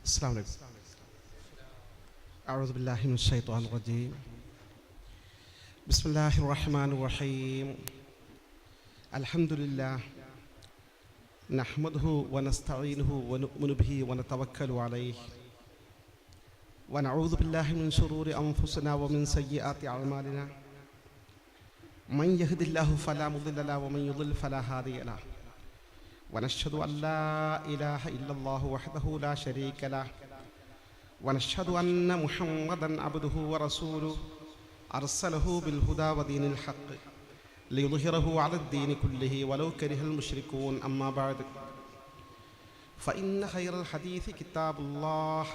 السلام عليكم. أعوذ بالله من الشيطان الرجيم. بسم الله الرحمن الرحيم. الحمد لله نحمده ونستعينه ونؤمن به ونتوكل عليه ونعوذ بالله من شرور أنفسنا ومن سيئات أعمالنا. من يهد الله فلا مضل له ومن يضلل فلا هادي له. ونشهد أن لا إله إلا الله وحده لا شريك له ونشهد أن محمدا عبده ورسوله أرسله بالهدى ودين الحق ليظهره على الدين كله ولو كره المشركون. أما بعد فإن خير الحديث كتاب الله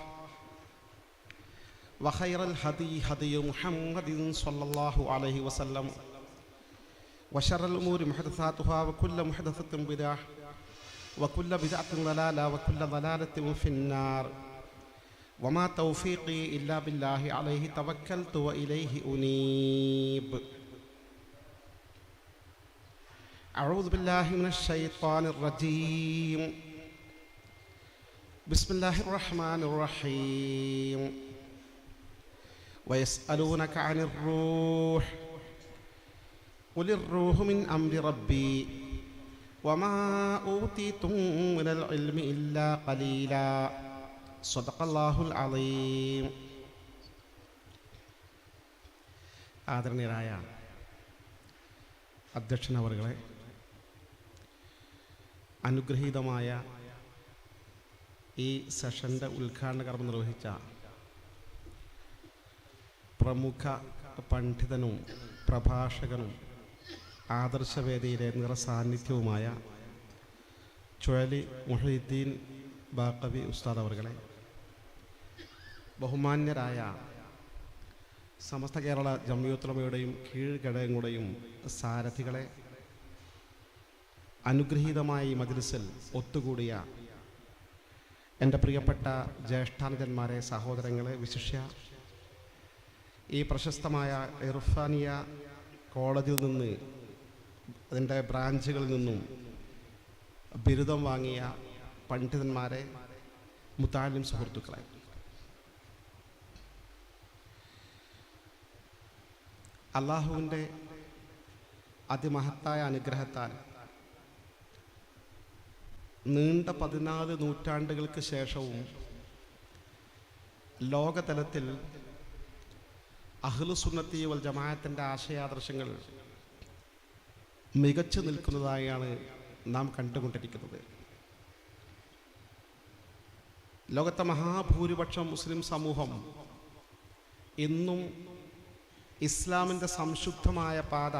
وخير الهدي هدي محمد صلى الله عليه وسلم وشر الأمور محدثاتها وكل محدثة بدعة وكل بدعة ضلالة وكل ضلالة في النار. وما توفيقي إلا بالله عليه توكلت وإليه أنيب. أعوذ بالله من الشيطان الرجيم. بسم الله الرحمن الرحيم. ويسألونك عن الروح قل الروح من أمر ربي وما أوتيتم من العلم إلا قليلا. صدق الله العظيم. ആദരണീയരായ അധ്യക്ഷനവർകളെ, അനുഗ്രഹീതമായ ഈ സെഷൻ്റെ ഉദ്ഘാടന കർമ്മം നിർവഹിച്ച പ്രമുഖ പണ്ഡിതനും പ്രഭാഷകനും ആദർശവേദിയിലെ നിറസാന്നിധ്യവുമായ ചുഴലി മുഹീദ്ദീൻ ബാഖവി ഉസ്താദ് അവർകളെ, ബഹുമാന്യരായ സമസ്ത കേരള ജംഇയ്യത്തുൽ കീഴ്ഘടകങ്ങളുടെയും സാരഥികളെ, അനുഗ്രഹീതമായ ഈ മജ്ലിസിൽ ഒത്തുകൂടിയ എൻ്റെ പ്രിയപ്പെട്ട ജ്യേഷ്ഠാനുജന്മാരെ, സഹോദരങ്ങളെ, വിശിഷ്യ ഈ പ്രശസ്തമായ ഇർഫാനിയ കോളേജിൽ നിന്ന്, അതിൻ്റെ ബ്രാഞ്ചുകളിൽ നിന്നും ബിരുദം വാങ്ങിയ പണ്ഡിതന്മാരെ, മുതാലിം സുഹൃത്തുക്കളെ, അള്ളാഹുവിൻ്റെ അതിമഹത്തായ അനുഗ്രഹത്താൽ നീണ്ട 14 നൂറ്റാണ്ടുകൾക്ക് ശേഷവും ലോകതലത്തിൽ അഹ്ലുസുന്നത്തി വൽ ജമാഅത്തിൻ്റെ ആശയാദർശങ്ങൾ മികച്ചു നിൽക്കുന്നതായാണ് നാം കണ്ടുകൊണ്ടിരിക്കുന്നത്. ലോകത്തെ മഹാഭൂരിപക്ഷം മുസ്ലിം സമൂഹം ഇന്നും ഇസ്ലാമിൻ്റെ സംശുദ്ധമായ പാത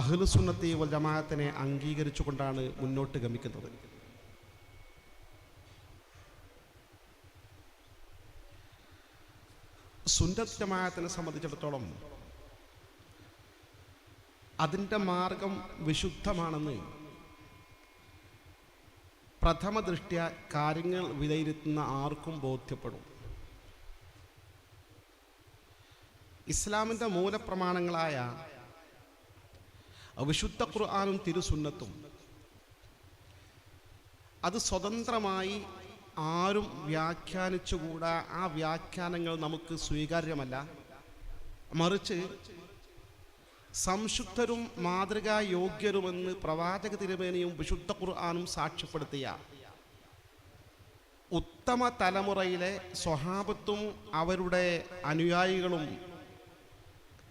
അഹ്ലുസുന്നത്തി വൽ ജമാഅത്തിനെ അംഗീകരിച്ചുകൊണ്ടാണ് മുന്നോട്ട് ഗമിക്കുന്നത്. സുന്നത്ത് ജമാഅത്തിനെ സംബന്ധിച്ചിടത്തോളം അതിൻ്റെ മാർഗം വിശുദ്ധമാണെന്ന് പ്രഥമ ദൃഷ്ട്യ കാര്യങ്ങൾ വിലയിരുത്തുന്ന ആർക്കും ബോധ്യപ്പെടും. ഇസ്ലാമിൻ്റെ മൂലപ്രമാണങ്ങളായ വിശുദ്ധ ഖുർആനും തിരുസുന്നത്തും അത് സ്വതന്ത്രമായി ആരും വ്യാഖ്യാനിച്ചുകൂടാ. ആ വ്യാഖ്യാനങ്ങൾ നമുക്ക് സ്വീകാര്യമല്ല. മറിച്ച് സംശുദ്ധരും മാതൃകാ യോഗ്യരുമെന്ന് പ്രവാചക തിരുമേനിയും വിശുദ്ധ ഖുർആനും സാക്ഷ്യപ്പെടുത്തിയ ഉത്തമ തലമുറയിലെ സ്വഹാബത്തും അവരുടെ അനുയായികളും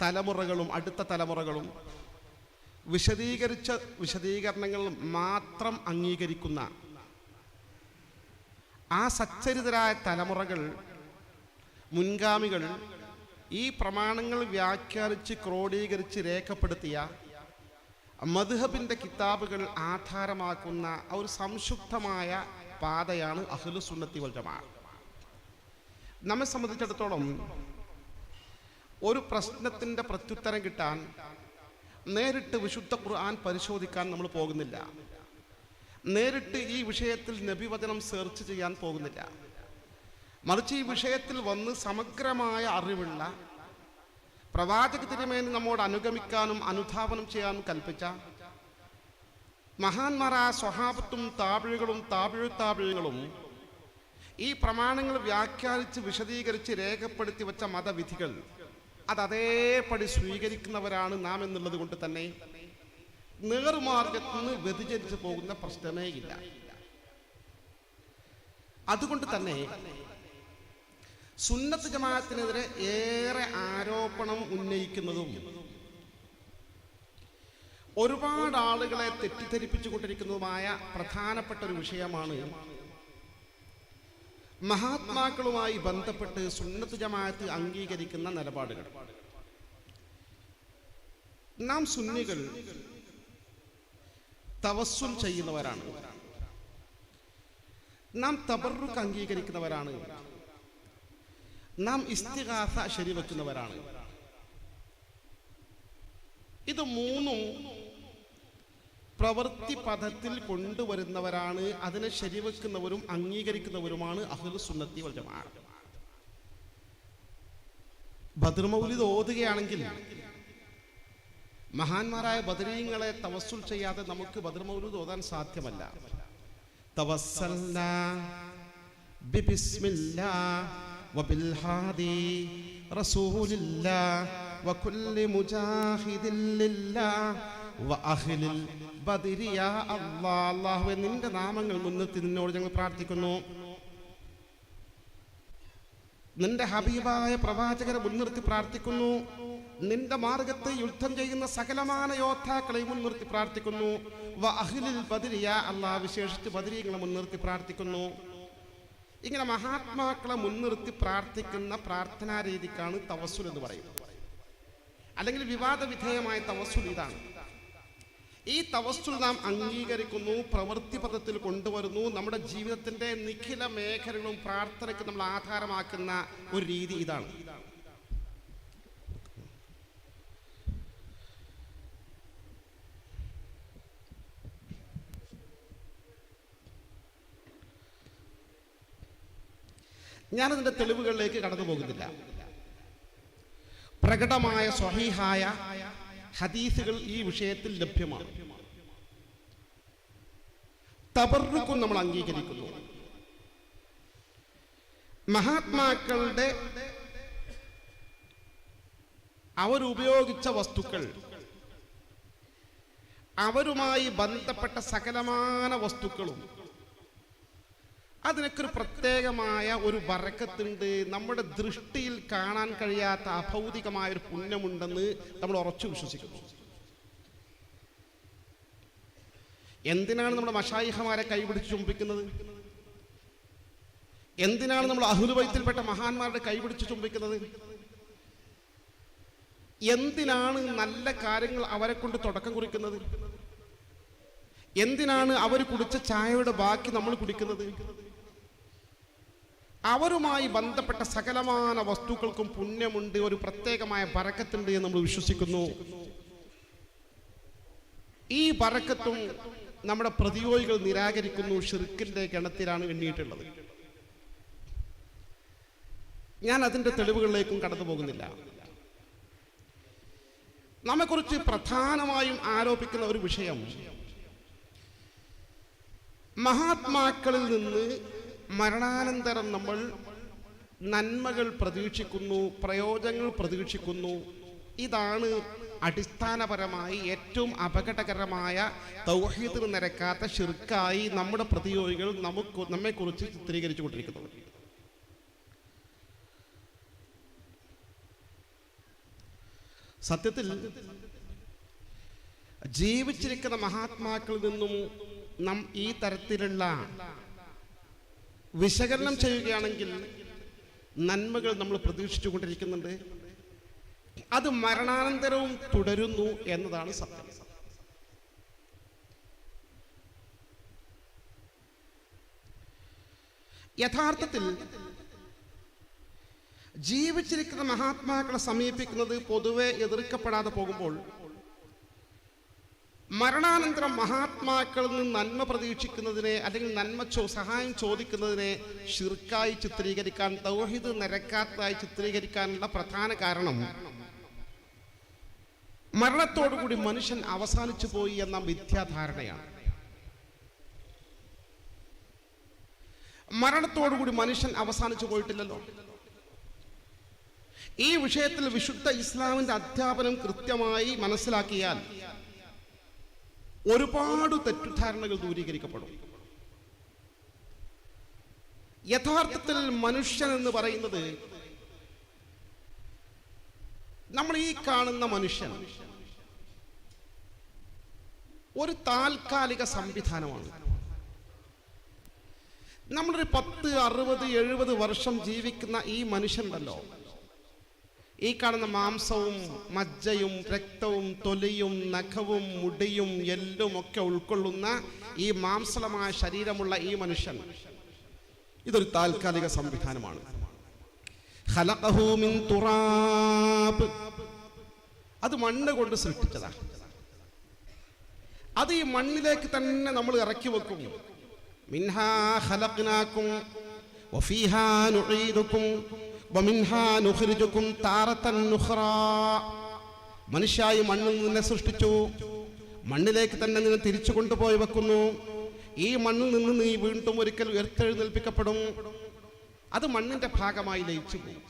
തലമുറകളും അടുത്ത തലമുറകളും വിശദീകരിച്ച വിശദീകരണങ്ങൾ മാത്രം അംഗീകരിക്കുന്ന ആ സച്ചരിതരായ തലമുറകൾ, മുൻഗാമികൾ ഈ പ്രമാണങ്ങൾ വ്യാഖ്യാനിച്ച് ക്രോഡീകരിച്ച് രേഖപ്പെടുത്തിയ മദ്ഹബിൻ്റെ കിതാബുകൾ ആധാരമാക്കുന്ന ഒരു സംശുദ്ധമായ പാതയാണ് അഹ്ലുസുന്നത്തി വൽ ജമാഅത്ത്. നമ്മെ സംബന്ധിച്ചിടത്തോളം ഒരു പ്രശ്നത്തിൻ്റെ പ്രത്യുത്തരം കിട്ടാൻ നേരിട്ട് വിശുദ്ധ ഖുർആൻ പരിശോധിക്കാൻ നമ്മൾ പോകുന്നില്ല. നേരിട്ട് ഈ വിഷയത്തിൽ നബിവചനം സെർച്ച് ചെയ്യാൻ പോകുന്നില്ല. മറിച്ച് ഈ വിഷയത്തിൽ വന്ന് സമഗ്രമായ അറിവുള്ള പ്രവാചക തിരുമേനി നമ്മോട് അനുഗമിക്കാനും അനുധാവനം ചെയ്യാനും കൽപ്പിച്ച മഹാന്മാരായ സ്വഹാബത്തും താബിഴുകളും ഈ പ്രമാണങ്ങൾ വ്യാഖ്യാനിച്ച് വിശദീകരിച്ച് രേഖപ്പെടുത്തി വെച്ച മതവിധികൾ അതേപടി സ്വീകരിക്കുന്നവരാണ് നാം എന്നുള്ളത് കൊണ്ട് തന്നെ നേർമാർഗത്തിൽ നിന്ന് വ്യതിചരിച്ചു പോകുന്ന പ്രശ്നമേ ഇല്ല. അതുകൊണ്ട് തന്നെ സുന്നത്ത് ജമാഅത്തിനെതിരെ ഏറെ ആരോപണം ഉന്നയിക്കുന്നതും ഒരുപാട് ആളുകളെ തെറ്റിദ്ധരിപ്പിച്ചുകൊണ്ടിരിക്കുന്നതുമായ പ്രധാനപ്പെട്ട ഒരു വിഷയമാണ് മഹാത്മാക്കളുമായി ബന്ധപ്പെട്ട് സുന്നത്ത് ജമാഅത്ത് അംഗീകരിക്കുന്ന നിലപാടുകൾ. നാം സുന്നികൾ തവസ്സുൽ ചെയ്യുന്നവരാണ്, നാം തബറുക്ക് അംഗീകരിക്കുന്നവരാണ്, നാം ഇസ്തിഗാസ ശരിവെക്കുന്നവരാണ്. ഇത് മൂന്നും പ്രവൃത്തി പദത്തിൽ കൊണ്ടുവരുന്നവരാണ്, അതിനെ ശരിവെക്കുന്നവരും അംഗീകരിക്കുന്നവരുമാണ് അഹ്ലുസ് സുന്നത്തി വൽ ജമാഅത്ത്. ബദർ മൗലിദ് ഓതുകയാണെങ്കിൽ മഹാന്മാരായ ബദരീങ്ങളെ തവസ്സുൽ ചെയ്യാതെ നമുക്ക് ബദർ മൗലിദ് ഓതാൻ സാധ്യമല്ല. തവസ്സൽനാ ബിബിസ്മില്ലാഹ് വബിൽ ഹാദി റസൂലില്ലാഹ് വകുല്ലി മുജാഹിദിൻ ലില്ലാഹ് വഅഹ്ലിൽ ബദരി യാ അല്ലാഹ്. അല്ലാഹുവേ, നിന്റെ നാമങ്ങൾ മുൻനിർത്തി നിന്നോട് ഞങ്ങൾ പ്രാർത്ഥിക്കുന്നു. നിന്റെ ഹബീബായ പ്രവാചകരെ മുൻനിർത്തി പ്രാർത്ഥിക്കുന്നു. നിന്റെ മാർഗത്തെ യുദ്ധം ചെയ്യുന്ന സകലമാന യോദ്ധാക്കളെ മുൻനിർത്തി പ്രാർത്ഥിക്കുന്നു. വഅഹ്ലിൽ ബദരി യാ അല്ലാഹ്, വിശേഷിച്ച് ബദരീങ്ങളെ മുൻനിർത്തി പ്രാർത്ഥിക്കുന്നു. ഇങ്ങനെ മഹാത്മാക്കളെ മുൻനിർത്തി പ്രാർത്ഥിക്കുന്ന പ്രാർത്ഥനാ രീതിക്കാണ് തവസ്സുൽ എന്ന് പറയുന്നത്. അല്ലെങ്കിൽ വിവാദ വിധേയമായ തവസ്സുൽ ഇതാണ്. ഈ തവസ്സുൽ നാം അംഗീകരിക്കുന്നു, പ്രവൃത്തി പദത്തിൽ കൊണ്ടുവരുന്നു. നമ്മുടെ ജീവിതത്തിന്റെ നിഖില മേഖലകളും പ്രാർത്ഥനയ്ക്ക് നമ്മൾ ആധാരമാക്കുന്ന ഒരു രീതി ഇതാണ്. ഞാനതിന്റെ തെളിവുകളിലേക്ക് കടന്നു പോകുന്നില്ല. പ്രകടമായ സ്വഹീഹായ ഹദീസുകൾ ഈ വിഷയത്തിൽ ലഭ്യമാണ്. തബറുക്കും നമ്മൾ അംഗീകരിക്കുന്നു. മഹാത്മാക്കളുടെ അവരുപയോഗിച്ച വസ്തുക്കൾ, അവരുമായി ബന്ധപ്പെട്ട സകലമാന വസ്തുക്കളും അതിനൊക്കെ ഒരു പ്രത്യേകമായ ഒരു ബറക്കത്തുണ്ട്. നമ്മുടെ ദൃഷ്ടിയിൽ കാണാൻ കഴിയാത്ത അഭൗതികമായൊരു പുണ്യമുണ്ടെന്ന് നമ്മൾ ഉറച്ചു വിശ്വസിക്കുന്നു. എന്തിനാണ് നമ്മുടെ മശായിഖമാരെ കൈപിടിച്ച് ചുംബിക്കുന്നത്? എന്തിനാണ് നമ്മൾ അഹ്ലുൽ ബൈത്തിൽപ്പെട്ട മഹാന്മാരുടെ കൈപിടിച്ച് ചുംബിക്കുന്നത്? എന്തിനാണ് നല്ല കാര്യങ്ങൾ അവരെ കൊണ്ട് തുടക്കം കുറിക്കുന്നത്? എന്തിനാണ് അവർ കുടിച്ച ചായയുടെ ബാക്കി നമ്മൾ കുടിക്കുന്നത്? അവരുമായി ബന്ധപ്പെട്ട സകലമാന വസ്തുക്കൾക്കും പുണ്യമുണ്ട്, ഒരു പ്രത്യേകമായ ബറക്കത്തുണ്ട് എന്ന് നമ്മൾ വിശ്വസിക്കുന്നു. ഈ ബറക്കത്തും നമ്മുടെ പ്രതിയോഗികൾ നിരാകരിക്കുന്നു, ഷിർക്കിന്റെ ഗണത്തിലാണ് എണ്ണിയിട്ടുള്ളത്. ഞാൻ അതിന്റെ തെളിവുകളിലേക്കും കടന്നു പോകുന്നില്ല. നമ്മെക്കുറിച്ച് പ്രധാനമായും ആരോപിക്കുന്ന ഒരു വിഷയം, മഹാത്മാക്കളിൽ നിന്ന് മരണാനന്തരം നമ്മൾ നന്മകൾ പ്രതീക്ഷിക്കുന്നു, പ്രയോജനങ്ങൾ പ്രതീക്ഷിക്കുന്നു. ഇതാണ് അടിസ്ഥാനപരമായി ഏറ്റവും അപകടകരമായ തൗഹീദിന് നിരക്കാത്ത ശിർക്കായി നമ്മുടെ പ്രതിയോഗികൾ നമ്മെക്കുറിച്ച് ചിത്രീകരിച്ചു കൊണ്ടിരിക്കുന്നത്. സത്യത്തിൽ ജീവിച്ചിരിക്കുന്ന മഹാത്മാക്കളിൽ നിന്നും നാം ഈ തരത്തിലുള്ള വിശകലനം ചെയ്യുകയാണെങ്കിൽ നന്മകൾ നമ്മൾ പ്രതീക്ഷിച്ചു കൊണ്ടിരിക്കുന്നുണ്ട്. അത് മരണാനന്തരവും തുടരുന്നു എന്നതാണ് സത്യം. യഥാർത്ഥത്തിൽ ജീവിച്ചിരിക്കുന്ന മഹാത്മാക്കളെ സമീപിക്കുന്നത് പൊതുവെ എതിർക്കപ്പെടാതെ പോകുമ്പോൾ മരണാനന്തരം മഹാത്മാക്കളിൽ നിന്ന് നന്മ പ്രതീക്ഷിക്കുന്നതിനെ അല്ലെങ്കിൽ നന്മ സഹായം ചോദിക്കുന്നതിനെ ഷിർക്കായി ചിത്രീകരിക്കാൻ, തൗഹീദ് നിരക്കാത്തതായി ചിത്രീകരിക്കാനുള്ള പ്രധാന കാരണം മരണത്തോടുകൂടി മനുഷ്യൻ അവസാനിച്ചു പോയി എന്ന മിഥ്യാധാരണയാണ്. മരണത്തോടുകൂടി മനുഷ്യൻ അവസാനിച്ചു പോയിട്ടില്ലല്ലോ. ഈ വിഷയത്തിൽ വിശുദ്ധ ഇസ്ലാമിന്റെ അധ്യാപനം കൃത്യമായി മനസ്സിലാക്കിയാൽ ഒരുപാട് തെറ്റിദ്ധാരണകൾ ദൂരീകരിക്കപ്പെടും. യഥാർത്ഥത്തിൽ മനുഷ്യൻ എന്ന് പറയുന്നത് നമ്മൾ ഈ കാണുന്ന മനുഷ്യൻ ഒരു താൽക്കാലിക സംവിധാനമാണ്. നമ്മളൊരു 10, 60, 70 വർഷം ജീവിക്കുന്ന ഈ മനുഷ്യനുണ്ടല്ലോ, ഈ കാണുന്ന മാംസവും മജ്ജയും രക്തവും തൊലിയും നഖവും മുടിയും എല്ലും ഒക്കെ ഉൾക്കൊള്ളുന്ന ഈ മാംസളമായ ശരീരമുള്ള ഈ മനുഷ്യൻ ഇതൊരു താൽക്കാലിക സംവിധാനമാണ്. ഖലഖഹു മിൻ തുറാബ്, അത് മണ്ണ് കൊണ്ട് സൃഷ്ടിച്ചതാണ്. അത് ഈ മണ്ണിലേക്ക് തന്നെ നമ്മൾ ഇറക്കി വെക്കും. മിൻഹാ ഖലഖ്നാകും വഫീഹാ നുഈദുകും വമിൻഹാ നുഖ്രിജുകും താറതൻ നുഖ്റാ. മനുഷ്യായി മണ്ണിൽ നിന്നെ സൃഷ്ടിച്ചു, മണ്ണിലേക്ക് തന്നെ നിന്നെ തിരിച്ചു കൊണ്ടുപോയി വെക്കുന്നു. ഈ മണ്ണിൽ നിന്ന് നീ വീണ്ടും ഒരിക്കൽ ഉയർത്തെഴുന്നേൽപ്പിക്കപ്പെടും. അത് മണ്ണിന്റെ ഭാഗമായി ലയിച്ചു പോകും.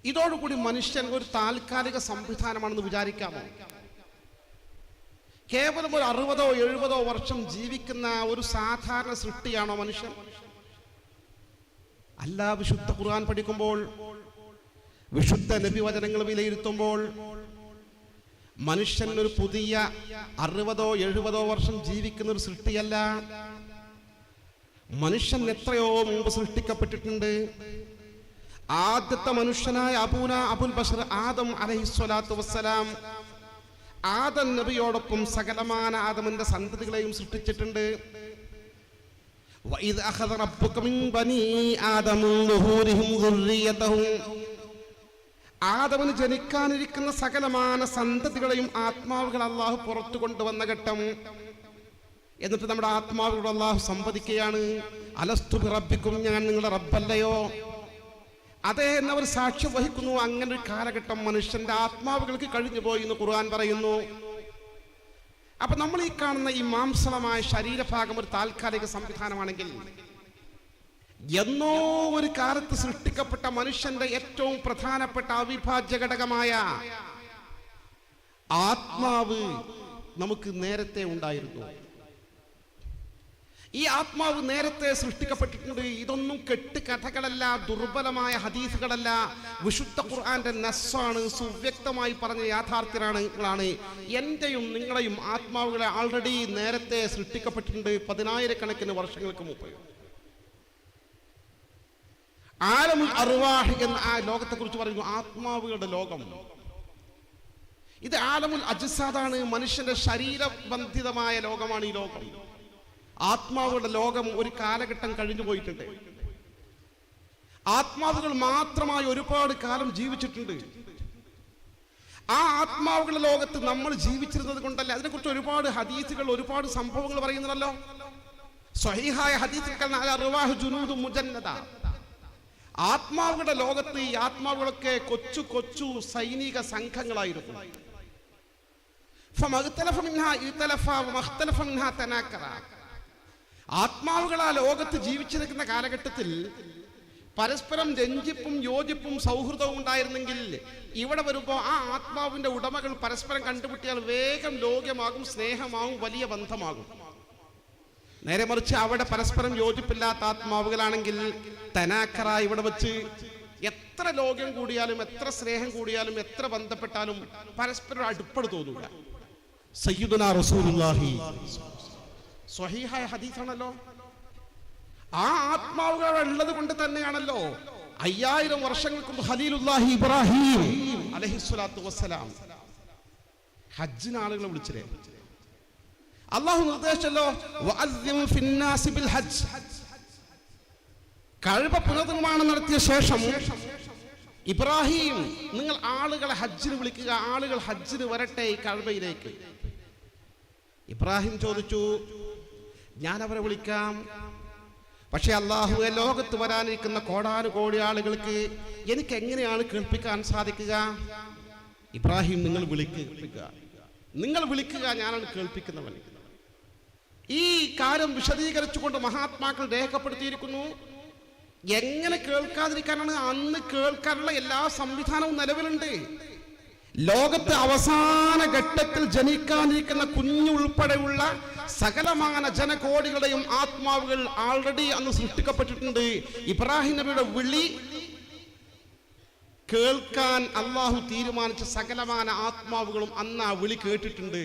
ഇതോടുകൂടി മനുഷ്യൻ ഒരു താൽക്കാലിക സംവിധാനമാണെന്ന് വിചാരിക്കാമോ? കേവലം ഒരു 60, 70 വർഷം ജീവിക്കുന്ന ഒരു സാധാരണ സൃഷ്ടിയാണോ മനുഷ്യൻ? അല്ല. വിശുദ്ധ ഖുർആൻ പഠിക്കുമ്പോൾ, വിശുദ്ധ നബി വചനങ്ങൾ വിലയിരുത്തുമ്പോൾ മനുഷ്യൻ ഒരു പുതിയ 60, 70 വർഷം ജീവിക്കുന്ന ഒരു സൃഷ്ടിയല്ല. മനുഷ്യൻ എത്രയോ മുമ്പ് സൃഷ്ടിക്കപ്പെട്ടിട്ടുണ്ട്. ആദ്യത്തെ മനുഷ്യനായ അബുൽ ബഷർ ആദം അലൈഹിസ്സലാത്തു വസ്സലാം ആദം നബിയോടൊപ്പം സകലമാന ആദമിന്റെ സന്തതികളെയും സൃഷ്ടിച്ചിട്ടുണ്ട്. വഇദ് അഖദ റബ്ബുക മിൻ ബനീ ആദമ ളുഹൂരിഹിം ദുർരിയതഹും, ആദമിന് ജനിക്കാനിരിക്കുന്ന സകലമാന സന്തതികളെയും ആത്മാവുകൾ അല്ലാഹു പുറത്തു കൊണ്ടുവന്ന ഘട്ടം. എന്നിട്ട് നമ്മുടെ ആത്മാവുകളോട് അല്ലാഹു സംവദിക്കുകയാണ്, അലസ്തു ബിറബ്ബിക്കും, ഞാൻ നിങ്ങളുടെ റബ്ബല്ലയോ? അതേ എന്നവർ സാക്ഷ്യം വഹിക്കുന്നു. അങ്ങനെ ഒരു കാലഘട്ടം മനുഷ്യന്റെ ആത്മാവുകൾക്ക് കഴിഞ്ഞു പോയി എന്ന് ഖുർആൻ പറയുന്നു. അപ്പൊ നമ്മൾ ഈ കാണുന്ന ഈ മാംസളമായ ശരീരഭാഗം ഒരു താൽക്കാലിക സംവിധാനമാണെങ്കിൽ, എന്നോ ഒരു കാലത്ത് സൃഷ്ടിക്കപ്പെട്ട മനുഷ്യന്റെ ഏറ്റവും പ്രധാനപ്പെട്ട അവിഭാജ്യ ഘടകമായ ആത്മാവ് നമുക്ക് നേരത്തെ ഉണ്ടായിരുന്നു. ഈ ആത്മാവ് നേരത്തെ സൃഷ്ടിക്കപ്പെട്ടിട്ടുണ്ട്. ഇതൊന്നും കെട്ടുകഥകളല്ല, ദുർബലമായ ഹദീസുകളല്ല, വിശുദ്ധ ഖുർആന്റെ നസ്സാണ്. സുവ്യക്തമായി പറഞ്ഞ യാഥാർത്ഥ്യങ്ങളാണ്. എന്റെയും നിങ്ങളെയും ആത്മാവുകളെ ആൾറെഡി നേരത്തെ സൃഷ്ടിക്കപ്പെട്ടിട്ടുണ്ട്, 10,000 വർഷങ്ങൾക്ക് മുമ്പ്. ആലമുൽ അർവാഹ് എന്ന ആ ലോകത്തെ കുറിച്ച് പറയുന്നു, ആത്മാവുകളുടെ ലോകം. ഇത് ആലമുൽ അജ്സാദാണ്, മനുഷ്യന്റെ ശരീരബന്ധിതമായ ലോകമാണ് ഈ ലോകം. ആത്മാവുകളുടെ ലോകം ഒരു കാലഘട്ടം കഴിഞ്ഞു പോയിട്ടുണ്ട്. ആത്മാവുകൾ മാത്രമായി ഒരുപാട് കാലം ജീവിച്ചിട്ടുണ്ട്. ആ ആത്മാവുകളുടെ ലോകത്ത് നമ്മൾ ജീവിച്ചിരുന്നത് കൊണ്ടല്ല. അതിനെക്കുറിച്ച് ഒരുപാട് ഹദീസുകൾ, ഒരുപാട് സംഭവങ്ങൾ പറയുന്നുണ്ടല്ലോ. സ്വഹീഹായ ഹദീസുകൾ അർവാഹു ജുനൂദും മുജന്നദ. ആത്മാവുകളുടെ ലോകത്ത് ഈ ആത്മാവുകളൊക്കെ കൊച്ചു കൊച്ചു സൈനിക സംഘങ്ങളായിരുന്നു. ആത്മാവുകൾ ആ ലോകത്ത് ജീവിച്ചിരിക്കുന്ന കാലഘട്ടത്തിൽ പരസ്പരം രഞ്ജിപ്പും യോജിപ്പും സൗഹൃദവും ഉണ്ടായിരുന്നെങ്കിൽ, ഇവിടെ വരുമ്പോൾ ആ ആത്മാവിന്റെ ഉടമകൾ പരസ്പരം കണ്ടുമുട്ടിയാൽ വേഗം ലോക്യമാകും, സ്നേഹമാകും, വലിയ ബന്ധമാകും. നേരെ മറിച്ച് അവിടെ പരസ്പരം യോജിപ്പില്ലാത്ത ആത്മാവുകളാണെങ്കിൽ തനാക്കറ ഇവിടെ വെച്ച് എത്ര ലോകം കൂടിയാലും, എത്ര സ്നേഹം കൂടിയാലും, എത്ര ബന്ധപ്പെട്ടാലും പരസ്പരം അടുപ്പട് തോന്നൂല. സയ്യിദുനാ റസൂലുള്ളാഹി സ്വഹീഹായ ഹദീസാണല്ലോ. ആ ആത്മാവുകൾ ഉള്ളത് കൊണ്ട് തന്നെയാണല്ലോ 5000 വർഷങ്ങൾക്ക് മുമ്പ് ഖലീലുല്ലാഹി ഇബ്രാഹിം അലൈഹിസ്സലാത്തു വസ്സലാം ഹജ്ജിന് ആളുകളെ വിളിച്ചില്ലേ? അല്ലാഹു നിർദ്ദേശിച്ചല്ലോ, വഅദ്ദിം ഫിന്നാസി ബിൽ ഹജ്ജ്. കഅബ പുനർനിർമ്മാണം നടത്തിയ ശേഷം ഇബ്രാഹിം, നിങ്ങൾ ആളുകളെ ഹജ്ജിന് വിളിക്കുക, ആളുകൾ ഹജ്ജിന് വരട്ടെ ഈ കഅബയിലേക്ക്. ഇബ്രാഹിം ചോദിച്ചു, ഞാൻ അവരെ വിളിക്കാം, പക്ഷെ അല്ലാഹുവേ, ലോകത്ത് വരാനിരിക്കുന്ന കോടാനുകോടി ആളുകൾക്ക് എനിക്ക് എങ്ങനെയാണ് കേൾപ്പിക്കാൻ സാധിക്കുക? ഇബ്രാഹിം, നിങ്ങൾ വിളിക്കുക, ഞാനാണ് കേൾപ്പിക്കുന്നവൻ. ഈ കാര്യം വിശദീകരിച്ചുകൊണ്ട് മഹാത്മാക്കൾ രേഖപ്പെടുത്തിയിരിക്കുന്നു. എങ്ങനെ കേൾക്കാതിരിക്കാനാണ്? അന്ന് കേൾക്കാനുള്ള എല്ലാ സംവിധാനവും നിലവിലുണ്ട്. ലോകത്ത് അവസാന ഘട്ടത്തിൽ ജനിക്കാനിരിക്കുന്ന കുഞ്ഞുൾപ്പെടെയുള്ള സകലമാന ജനകോടികളുടെയും ആത്മാവുകൾ ആൾറെഡി അന്ന് സൃഷ്ടിക്കപ്പെട്ടിട്ടുണ്ട്. ഇബ്രാഹിം നബിയുടെ വിളി കേൾക്കാൻ അള്ളാഹു തീരുമാനിച്ച സകലമാന ആത്മാവുകളും അന്ന് ആ വിളി കേട്ടിട്ടുണ്ട്.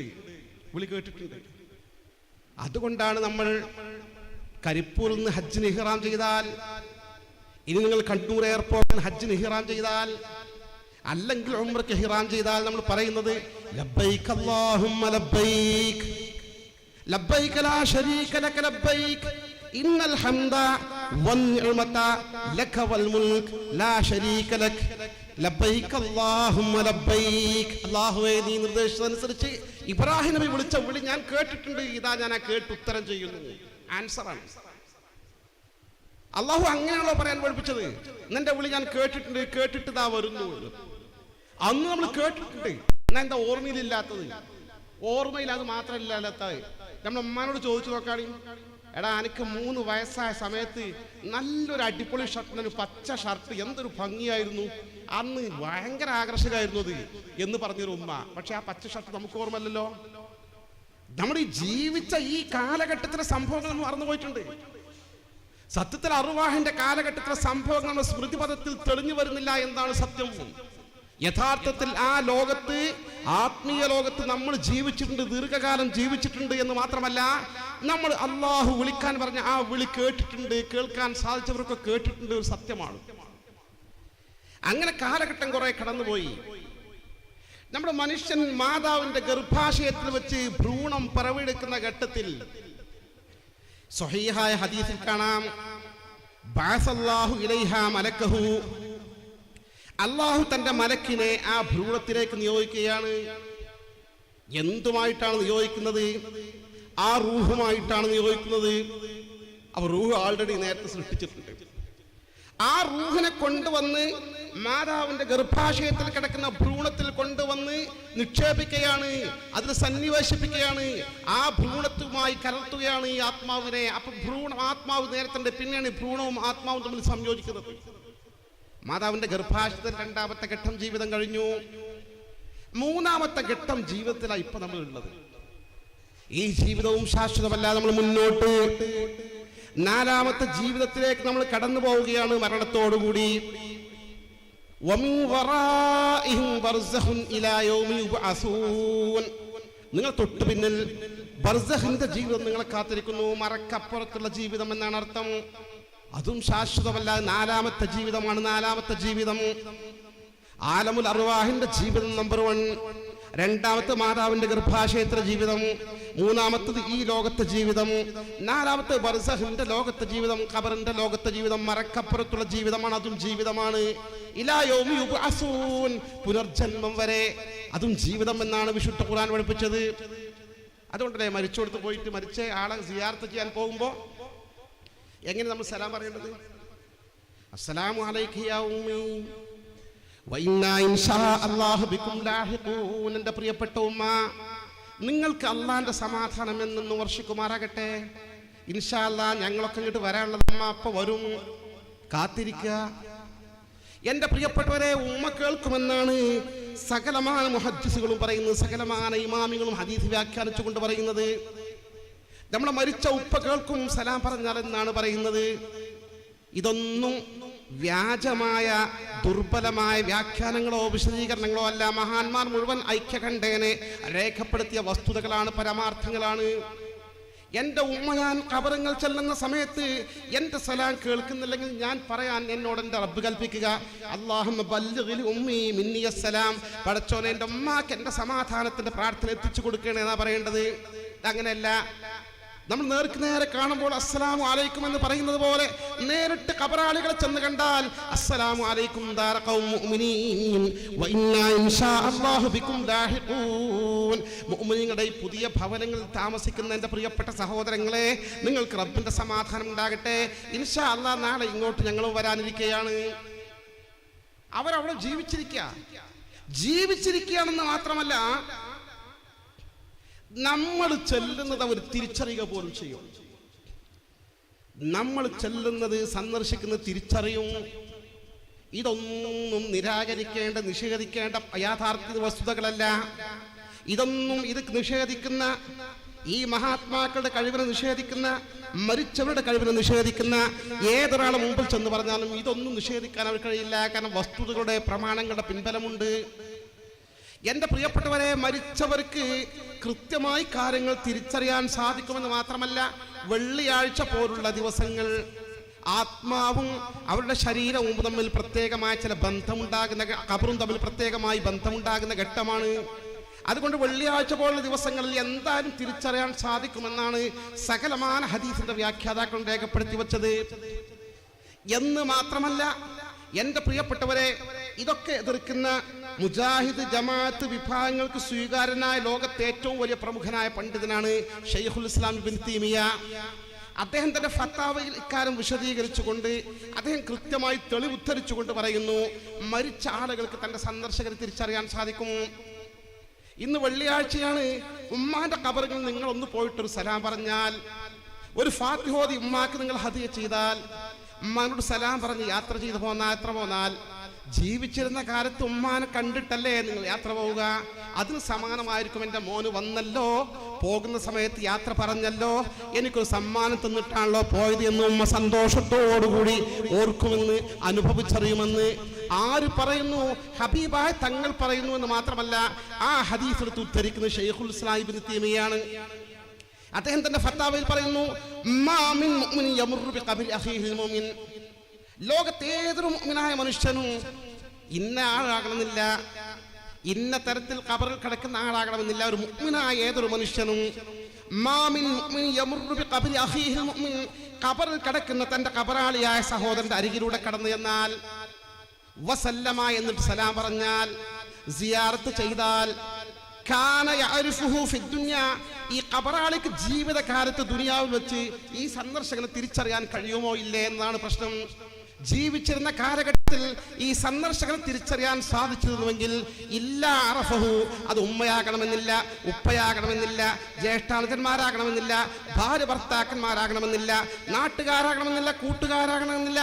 അതുകൊണ്ടാണ് നമ്മൾ കരിപ്പൂരിൽ നിന്ന് ഹജ്ജിന് ഇഹ്റാം ചെയ്താൽ, ഇനി നിങ്ങൾ കണ്ണൂർ എയർപോർട്ടിൽ ഹജ്ജിന് ഇഹ്റാം ചെയ്താൽ, അല്ലെങ്കിൽ ഉംറയ്ക്ക് ഇഹ്റാം ചെയ്താൽ നമ്മൾ പറയുന്നത് ലബ്ബൈക് അല്ലാഹുമ്മ ലബ്ബൈക് ലബ്ബൈക ലാ ശരീക ലക ലബ്ബൈക് ഇന്നൽ ഹംദ വന്നിഅമത ലക വൽ മുൽക് ലാ ശരീക ലക് ലബ്ബൈക അല്ലാഹുമ്മ ലബ്ബൈക്. അല്ലാഹുവേ, നീ നിർദ്ദേശിച്ചതനുസരിച്ച് ഇബ്രാഹിം നബി വിളിച്ച വിളി ഞാൻ കേട്ടിട്ടുണ്ട്. ഇതാ ഞാൻ ആ കേട്ട് ഉത്തരം ചെയ്യുന്നു. ആൻസറാണ്. അള്ളാഹു അങ്ങനെയാണല്ലോ പറയാൻ പഠിപ്പിച്ചത്. നിന്റെ വിളി ഞാൻ കേട്ടിട്ടുണ്ട്, കേട്ടിട്ട് ഇതാ വരുന്നു. അന്ന് നമ്മൾ കേട്ടിട്ടുണ്ട്. എന്നാ എന്താ ഓർമ്മയിലില്ലാത്തത്? ഓർമ്മയില്ലാതെ മാത്രമല്ലാത്തത്. നമ്മൾ ഉമ്മാനോട് ചോദിച്ചു നോക്കാണി, എടാ എനിക്ക് 3 വയസ്സായ സമയത്ത് നല്ലൊരു അടിപൊളി ഷർട്ടിന്, ഒരു പച്ച ഷർട്ട്, എന്തൊരു ഭംഗിയായിരുന്നു, അന്ന് ഭയങ്കര ആകർഷകമായിരുന്നു അത് എന്ന് പറഞ്ഞൊരു ഉമ്മ. പക്ഷെ ആ പച്ച ഷർട്ട് നമുക്ക് ഓർമ്മല്ലോ. നമ്മൾ ഈ ജീവിച്ച ഈ കാലഘട്ടത്തിലെ സംഭവങ്ങൾ നമ്മൾ മറന്നുപോയിട്ടുണ്ട്. സത്യത്തിൽ അർവാഹിന്റെ കാലഘട്ടത്തിലെ സംഭവങ്ങൾ നമ്മുടെ സ്മൃതിപഥത്തിൽ തെളിഞ്ഞു വരുന്നില്ല എന്നാണ് സത്യം. യഥാർത്ഥത്തിൽ ആ ലോകത്ത്, ആത്മീയ ലോകത്ത് നമ്മൾ ജീവിച്ചിട്ടുണ്ട്, ദീർഘകാലം ജീവിച്ചിട്ടുണ്ട് എന്ന് മാത്രമല്ല, നമ്മൾ അള്ളാഹു വിളിക്കാൻ പറഞ്ഞ ആ വിളി കേട്ടിട്ടുണ്ട്, കേൾക്കാൻ സാധിച്ചവരൊക്കെ കേട്ടിട്ടുണ്ട്. ഒരു സത്യമാണ്. അങ്ങനെ കാലഘട്ടം കുറെ കടന്നുപോയി. നമ്മുടെ മനുഷ്യൻ മാതാവിന്റെ ഗർഭാശയത്തിൽ വെച്ച് ഭ്രൂണം പിറവിയെടുക്കുന്ന ഘട്ടത്തിൽ സ്വഹീഹായ ഹദീസിൽ കാണാം, ബഅസല്ലാഹു ഇലൈഹാ മലക്കഹു, അള്ളാഹു തന്റെ മലക്കിനെ ആ ഭ്രൂണത്തിലേക്ക് നിയോഗിക്കുകയാണ്. എന്തുമായിട്ടാണ് നിയോഗിക്കുന്നത്? ആ റൂഹുമായിട്ടാണ് നിയോഗിക്കുന്നത്. അപ്പോൾ റൂഹ് ആൾറെഡി നേരത്തെ സൃഷ്ടിച്ചിട്ടുണ്ട്. ആ റൂഹിനെ കൊണ്ടുവന്ന് മാതാവിന്റെ ഗർഭാശയത്തിൽ കിടക്കുന്ന ഭ്രൂണത്തിൽ കൊണ്ടുവന്ന് നിക്ഷേപിക്കുകയാണ്, അതിൽ സന്നിവേശിപ്പിക്കുകയാണ്, ആ ഭ്രൂണത്തുമായി കലർത്തുകയാണ് ഈ ആത്മാവിനെ. അപ്പൊ ആത്മാവ് നേരത്തെ, പിന്നെയാണ് ഭ്രൂണവും ആത്മാവും തമ്മിൽ സംയോജിക്കുന്നത്. മാതാവിന്റെ ഗർഭാശയത്തിൽ 2ാമത്തെ ഘട്ടം ജീവിതം കഴിഞ്ഞു. 3ാമത്തെ ഘട്ടം ജീവിതത്തിലാണ് ഇപ്പൊ നമ്മൾ ഉള്ളത്. ഈ ജീവിതവും ശാശ്വതമല്ല, നമ്മൾ മുന്നോട്ട് 4ാമത്തെ ജീവിതത്തിലേക്ക് നമ്മൾ കടന്നു പോവുകയാണ് മരണത്തോടുകൂടി. നിങ്ങൾ തൊട്ടു പിന്നിൽ ബർസഖിന്റെ ജീവിതം നിങ്ങളെ കാത്തിരിക്കുന്നു. മറക്കപ്പുറത്തുള്ള ജീവിതം എന്നാണ് അർത്ഥം. അതും ശാശ്വതമല്ല, 4ാമത്തെ ജീവിതമാണ്. 4ാമത്തെ ജീവിതം ആലമുൽ അർവാഹിന്റെ ജീവിതം നമ്പർ 1. 2ാമത്തെ മാതാവിന്റെ ഗർഭാശയത്തിലെ ജീവിതം. 3ാമത്തത് ഈ ലോകത്തെ ജീവിതം. 4ാമത്തെ ബർസഖിന്റെ ലോകത്തെ ജീവിതം, ഖബറിന്റെ ലോകത്തെ ജീവിതം, മറക്കപ്പുറത്തുള്ള ജീവിതമാണ്. അതും ജീവിതമാണ്. ഇലാ യൗമി യുബ്അസൂൻ, പുനർജന്മം വരെ അതും ജീവിതം എന്നാണ് വിശുദ്ധ ഖുർആൻ പഠിപ്പിച്ചത്. അതുകൊണ്ടല്ലേ മരിച്ചോടത്ത് പോയിട്ട് മരിച്ച ആളെ സിയാറത്ത് ചെയ്യാൻ പോകുമ്പോൾ എങ്ങനെ നമ്മൾ സലാം പറയേണ്ടത്? അസ്സലാമു അലൈക യാ ഉമ്മി വഇന്നാ ഇൻഷാ അല്ലാഹു ബികും ലാഹിഖൂൻ. എൻ്റെ പ്രിയപ്പെട്ട ഉമ്മ, നിങ്ങൾക്ക് അള്ളാന്റെ സമാധാനം എന്നും വർഷിക്കുമാറാകട്ടെ. ഇൻഷാ അല്ലാഹ് ഞങ്ങളൊക്കെ ഇങ്ങോട്ട് വരാനുള്ളത് അമ്മ അപ്പൊ വരും, കാത്തിരിക്കുക. എൻ്റെ പ്രിയപ്പെട്ടവരെ, ഉമ്മ കേൾക്കുമെന്നാണ് സകലമാന മുഹദ്ദിസുകളും പറയുന്നത്, സകലമാന ഇമാമികളും ഹദീസ് വ്യാഖ്യാനിച്ചുകൊണ്ട് പറയുന്നത്. നമ്മളെ മരിച്ച ഉപ്പ കേൾക്കും സലാം പറഞ്ഞാൽ എന്നാണ് പറയുന്നത്. ഇതൊന്നും വ്യാജമായ ദുർബലമായ വ്യാഖ്യാനങ്ങളോ വിശദീകരണങ്ങളോ അല്ല. മഹാന്മാർ മുഴുവൻ ഐക്യകണ്ഠേനെ രേഖപ്പെടുത്തിയ വസ്തുതകളാണ്, പരമാർത്ഥങ്ങളാണ്. എൻ്റെ ഉമ്മ ഞാൻ ഖബറുകൾ ചെല്ലുന്ന സമയത്ത് എൻ്റെ സലാം കേൾക്കുന്നില്ലെങ്കിൽ ഞാൻ പറയാൻ എന്നോട് എൻ്റെ റബ്ബ് കൽപ്പിക്കുക, അല്ലാഹുമ്മ ബല്ലിഗ് ഉമ്മി മിന്നി അസ്സലാം. പടച്ചോനെ, എൻ്റെ ഉമ്മാക്ക് എൻ്റെ സമാധാനത്തിൻ്റെ പ്രാർത്ഥന എത്തിച്ചു കൊടുക്കണേ എന്നാ പറയേണ്ടത്. അങ്ങനെയല്ല. നമ്മൾ നേർക്ക് നേരെ കാണുമ്പോൾ അസ്സലാമു അലൈക്കും എന്ന് പറയുന്നത് പോലെ നേരിട്ട് ഖബറാളികളെ ചെന്ന് കണ്ടാൽ അസ്സലാമു അലൈക്കും ദാറ ഖൗമി മുഅ്മിനീൻ വ ഇന്നാ ഇൻഷാ അല്ലാഹു ബികും ലാഹിഖൂൻ. മുഅ്മിനീങ്ങളുടെ ഈ പുതിയ ഭവനങ്ങളിൽ താമസിക്കുന്ന എൻ്റെ പ്രിയപ്പെട്ട സഹോദരങ്ങളെ, നിങ്ങൾക്ക് റബ്ബിന്റെ സമാധാനം ഉണ്ടാകട്ടെ. ഇൻഷാ അല്ലാഹ് നാളെ ഇങ്ങോട്ട് ഞങ്ങൾ വരാനിരിക്കുകയാണ്. അവരവിടെ ജീവിച്ചിരിക്കുകയാണെന്ന് മാത്രമല്ല, നമ്മൾ ചെല്ലുന്നത് അവർ തിരിച്ചറിയുക പോലും ചെയ്യും. നമ്മൾ ചെല്ലുന്നത് സന്ദർശിക്കുന്നത് തിരിച്ചറിയും. ഇതൊന്നും നിരാകരിക്കേണ്ട, നിഷേധിക്കേണ്ട യാഥാർത്ഥ്യ വസ്തുതകളല്ല. ഇതൊന്നും ഇത് നിഷേധിക്കുന്ന, ഈ മഹാത്മാക്കളുടെ കഴിവിനെ നിഷേധിക്കുന്ന, മരിച്ചവരുടെ കഴിവിനെ നിഷേധിക്കുന്ന ഏതൊരാളെ മുമ്പിൽ ചെന്ന് പറഞ്ഞാലും ഇതൊന്നും നിഷേധിക്കാൻ അവർ കഴിയില്ല. കാരണം വസ്തുതകളുടെ, പ്രമാണങ്ങളുടെ പിൻബലമുണ്ട്. എൻ്റെ പ്രിയപ്പെട്ടവരെ, മരിച്ചവർക്ക് കൃത്യമായി കാര്യങ്ങൾ തിരിച്ചറിയാൻ സാധിക്കുമെന്ന് മാത്രമല്ല, വെള്ളിയാഴ്ച പോലുള്ള ദിവസങ്ങൾ ആത്മാവും അവരുടെ ശരീരവും തമ്മിൽ പ്രത്യേകമായ ചില ബന്ധമുണ്ടാകുന്ന, ഖബറും തമ്മിൽ പ്രത്യേകമായി ബന്ധമുണ്ടാകുന്ന ഘട്ടമാണ്. അതുകൊണ്ട് വെള്ളിയാഴ്ച പോലുള്ള ദിവസങ്ങളിൽ എന്തായാലും തിരിച്ചറിയാൻ സാധിക്കുമെന്നാണ് സകലമാന ഹദീസിന്റെ വ്യാഖ്യാതാക്കൾ രേഖപ്പെടുത്തി വച്ചത്. എന്ന് മാത്രമല്ല, എൻ്റെ പ്രിയപ്പെട്ടവരെ, ഇതൊക്കെ എതിർക്കുന്ന മുജാഹിദ് ജമാഅത്ത് വിഭാഗങ്ങൾക്ക് സ്വീകാര്യനായ ലോകത്തെ ഏറ്റവും വലിയ പ്രമുഖനായ പണ്ഡിതനാണ് ഷെയ്ഖുൽ ഇസ്ലാം ഇബ്നു തൈമിയ. അദ്ദേഹം തന്റെ ഫത്താവയിൽ ഇക്കാര്യം വിശദീകരിച്ചുകൊണ്ട് അദ്ദേഹം കൃത്യമായി തെളിവുദ്ധരിച്ചുകൊണ്ട് പറയുന്നു, മരിച്ച ആളുകൾക്ക് തന്റെ സന്ദർശകരെ തിരിച്ചറിയാൻ സാധിക്കും. ഇന്ന് വെള്ളിയാഴ്ചയാണ്. ഉമ്മാന്റെ ഖബറിൽ നിങ്ങൾ ഒന്ന് പോയിട്ടൊരു സലാം പറഞ്ഞാൽ, ഒരു ഫാത്തിഹോദി ഉമ്മാക്ക് നിങ്ങൾ ഹദിയ ചെയ്താൽ, ഉമ്മാനോട് സലാം പറഞ്ഞ് യാത്ര ചെയ്ത് പോന്നാൽ ജീവിച്ചിരുന്ന കാലത്ത് ഉമ്മാനെ കണ്ടിട്ടല്ലേ നിങ്ങൾ യാത്ര പോവുക. അതിന് സമാനമായിരിക്കും, എൻ്റെ മോന് വന്നല്ലോ, പോകുന്ന സമയത്ത് യാത്ര പറഞ്ഞല്ലോ, എനിക്കൊരു സമ്മാനം തന്നിട്ടാണല്ലോ പോയത് എന്ന് ഉമ്മ സന്തോഷത്തോടുകൂടി ഓർക്കുമെന്ന്, അനുഭവിച്ചറിയുമെന്ന് ആര് പറയുന്നു? ഹബീബായ തങ്ങൾ പറയുന്നു എന്ന് മാത്രമല്ല, ആ ഹദീസ് എടുത്ത് ഉദ്ധരിക്കുന്നത് ഷെയ്ഖുൽ ഇസ്ലാം ഇബ്നു തൈമിയയാണ്. അദ്ദേഹം തന്റെ ഫത്താവയിൽ പറയുന്നു, ലോകത്തെ ഏതൊരു മുഅ്മിനായ മനുഷ്യനും ഇന്ന ആളാകണമെന്നില്ല, ഇന്ന തരത്തിൽ ഖബറിൽ കിടക്കുന്ന ആളാകണമെന്നില്ല. ഒരു മുഅ്മിനായ ഏതൊരു മനുഷ്യനും ഖബറിൽ കിടക്കുന്ന തന്റെ ഖബറാളിയായ സഹോദരന്റെ അരികിലൂടെ കടന്നു എന്നാൽ, വസല്ലമ എന്നിട്ട് സലാം പറഞ്ഞാൽ, സിയാറത്ത് ചെയ്താൽ, കാന യഅരിഫുഹു ഫിദ്ദുനിയ, ഈ ഖബറാളിക്ക് ജീവിതകാലത്ത് ദുനിയാവിൽ വെച്ച് ഈ സന്ദർശകനെ തിരിച്ചറിയാൻ കഴിയുമോ ഇല്ലേ എന്നതാണ് പ്രശ്നം. ജീവിച്ചിരുന്ന കാലഘട്ടത്തിൽ ഈ സന്ദർശകനെ തിരിച്ചറിയാൻ സാധിച്ചിരുന്നുവെങ്കിൽ ഇല്ല അറഫഹു, അത് ഉമ്മയാകണമെന്നില്ല, ഉപ്പയാകണമെന്നില്ല, ജ്യേഷ്ഠാനുജന്മാരാകണമെന്നില്ല, ഭാര്യ ഭർത്താക്കന്മാരാകണമെന്നില്ല, നാട്ടുകാരാകണമെന്നില്ല, കൂട്ടുകാരാകണമെന്നില്ല.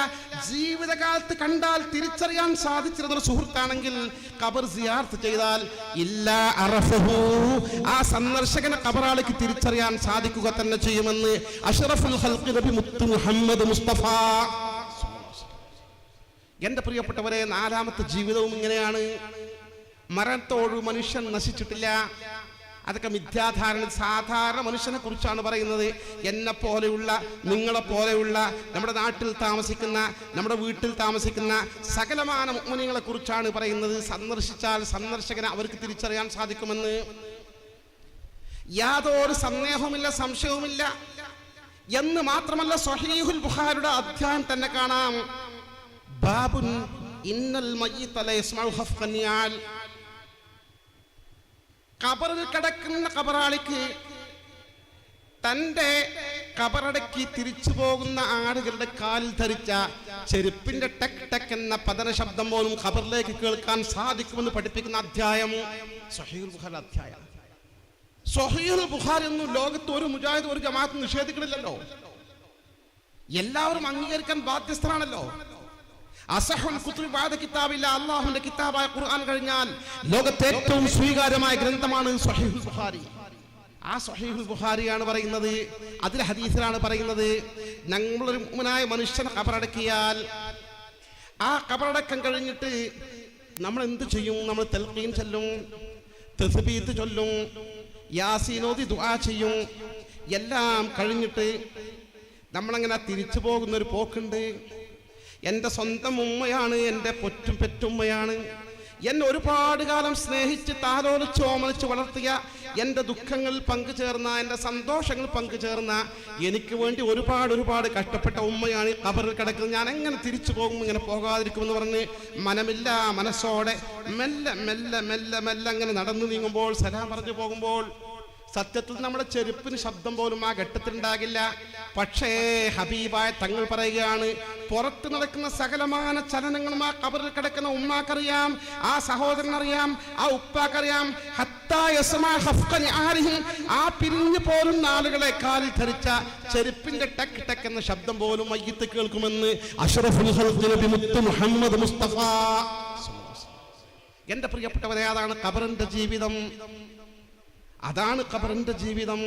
ജീവിതകാലത്ത് കണ്ടാൽ തിരിച്ചറിയാൻ സാധിച്ചിരുന്ന ഒരു സുഹൃത്താണെങ്കിൽ ഖബർ സിയാറത്ത് ചെയ്താൽ ഇല്ല അറഫഹു, ആ സന്ദർശകനെ ഖബറാളിക്ക് തിരിച്ചറിയാൻ സാധിക്കുക തന്നെ ചെയ്യുമെന്ന് അഷ്റഫുൽ ഖൽഖ് നബി മുത്ത് മുഹമ്മദ് മുസ്തഫ. എൻ്റെ പ്രിയപ്പെട്ടവരെ, നാലാമത്തെ ജീവിതവും ഇങ്ങനെയാണ്. മരണത്തോട് മനുഷ്യൻ നശിച്ചിട്ടില്ല. അതൊക്കെ മിഥ്യാധാരണ. സാധാരണ മനുഷ്യനെ കുറിച്ചാണ് പറയുന്നത്. എന്നെ പോലെയുള്ള, നിങ്ങളെ പോലെയുള്ള, നമ്മുടെ നാട്ടിൽ താമസിക്കുന്ന, നമ്മുടെ വീട്ടിൽ താമസിക്കുന്ന സകലമാന മുഅ്മിനീങ്ങളെ കുറിച്ചാണ് പറയുന്നത്. സന്ദർശിച്ചാൽ സന്ദർശകനെ അവർക്ക് തിരിച്ചറിയാൻ സാധിക്കുമെന്ന് യാതൊരു സന്ദേഹവുമില്ല, സംശയവുമില്ല. എന്ന് മാത്രമല്ല, സ്വഹീഹുൽ ബുഖാരിയുടെ അധ്യായം തന്നെ കാണാം, ബാബുൻ ഇന്നൽ മയ്യിത ല യസ്മഉ ഖഫ്ഖൻ നിയാൽ. ഖബറിൽ കിടക്കുന്ന ഖബറാളിക്ക് തന്റെ ഖബറടക്കി തിരിച്ചു പോകുന്ന ആളുകളുടെ കാലിൽ ധരിച്ച ചെരുപ്പിന്റെ ടെക് ടെക് എന്ന പതന ശബ്ദം പോലും ഖബറിലേക്ക് കേൾക്കാൻ സാധിക്കുമെന്ന് പഠിപ്പിക്കുന്ന അധ്യായം സ്വഹീഹുൽ ബുഖാരി അധ്യായം. സ്വഹീഹുൽ ബുഖാരി ഒന്നും ലോകത്ത് ഒരു മുജാഹിദ്, ഒരു ജമാഅത്ത് നിഷേധിക്കണില്ലല്ലോ. എല്ലാവരും അംഗീകരിക്കാൻ ബാധ്യസ്ഥരാണല്ലോ. അസഹുൽ കുതുബ് ബഅദ കിതാബില്ല, അല്ലാഹുവിന്റെ കിതാബായ ഖുർആൻ കഴിഞ്ഞാൽ ലോകത്തെ ഏറ്റവും സ്വീകാര്യമായ ഗ്രന്ഥമാണ് സ്വഹീഹുൽ ബുഖാരി. ആ സ്വഹീഹുൽ ബുഖാരിയാണ് പറയുന്നത്, അതിലെ ഹദീസിലാണ് പറയുന്നത്, നമ്മളൊരു മുഅ്മിനായ മനുഷ്യനെ ഖബറടക്കിയാൽ ആ ഖബറടക്കം കഴിഞ്ഞിട്ട് നമ്മൾ എന്ത് ചെയ്യും? നമ്മൾ തൽഖീൻ ചൊല്ലും, തസ്ബീഹ് ചൊല്ലും, യാസീൻ ഓതി ദുആ ചെയ്യും. എല്ലാം കഴിഞ്ഞിട്ട് നമ്മളങ്ങനെ തിരിച്ചു പോകുന്നൊരു പോക്കുണ്ട്. എൻ്റെ സ്വന്തം ഉമ്മയാണ്, എൻ്റെ പെറ്റുമ്മയാണ്, എന്നെ ഒരുപാട് കാലം സ്നേഹിച്ച് താലോലിച്ച് ഓമനിച്ച് വളർത്തിയ, എൻ്റെ ദുഃഖങ്ങളിൽ പങ്കുചേർന്ന, എൻ്റെ സന്തോഷങ്ങൾ പങ്കുചേർന്ന, എനിക്ക് വേണ്ടി ഒരുപാട് കഷ്ടപ്പെട്ട ഉമ്മയാണ് ഈ ഖബറിൽ കിടക്കുന്നത്. ഞാൻ എങ്ങനെ തിരിച്ചു പോകും, ഇങ്ങനെ പോകാതിരിക്കുമെന്ന് പറഞ്ഞ് മനമില്ല മനസ്സോടെ മെല്ലെ മെല്ലെ മെല്ലെ മെല്ലെ അങ്ങനെ നടന്നു നീങ്ങുമ്പോൾ, സലാം പറഞ്ഞു പോകുമ്പോൾ സത്യത്തിൽ നമ്മുടെ ചെരുപ്പിന് ശബ്ദം പോലും ആ ഘട്ടത്തിലുണ്ടാകില്ല. പക്ഷേ ഹബീബായ തങ്ങൾ പറയുകയാണ്, പുറത്ത് നടക്കുന്ന സകലമാന ചലനങ്ങളും ആ ഖബറിൽ കിടക്കുന്ന ഉമ്മാക്കറിയാം, ആ സഹോദരനറിയാം, ആ ഉപ്പാക്കറിയാം. ആ പിരിഞ്ഞു പോരുന്ന ആളുകളെ കാലിൽ ധരിച്ച ചെരുപ്പിന്റെ ടക്ക് ടക്ക് എന്ന ശബ്ദം പോലും മയ്യിത്ത് കേൾക്കുമെന്ന് അഷ്റഫുൽ ഖൽഖ് നബി മുത്ത് മുഹമ്മദ് മുസ്തഫ. എന്റെ പ്രിയപ്പെട്ടവരെ, അതാണ് ഖബറിന്റെ ജീവിതം. അതാണ് ഖബറിന്റെ ജീവിതം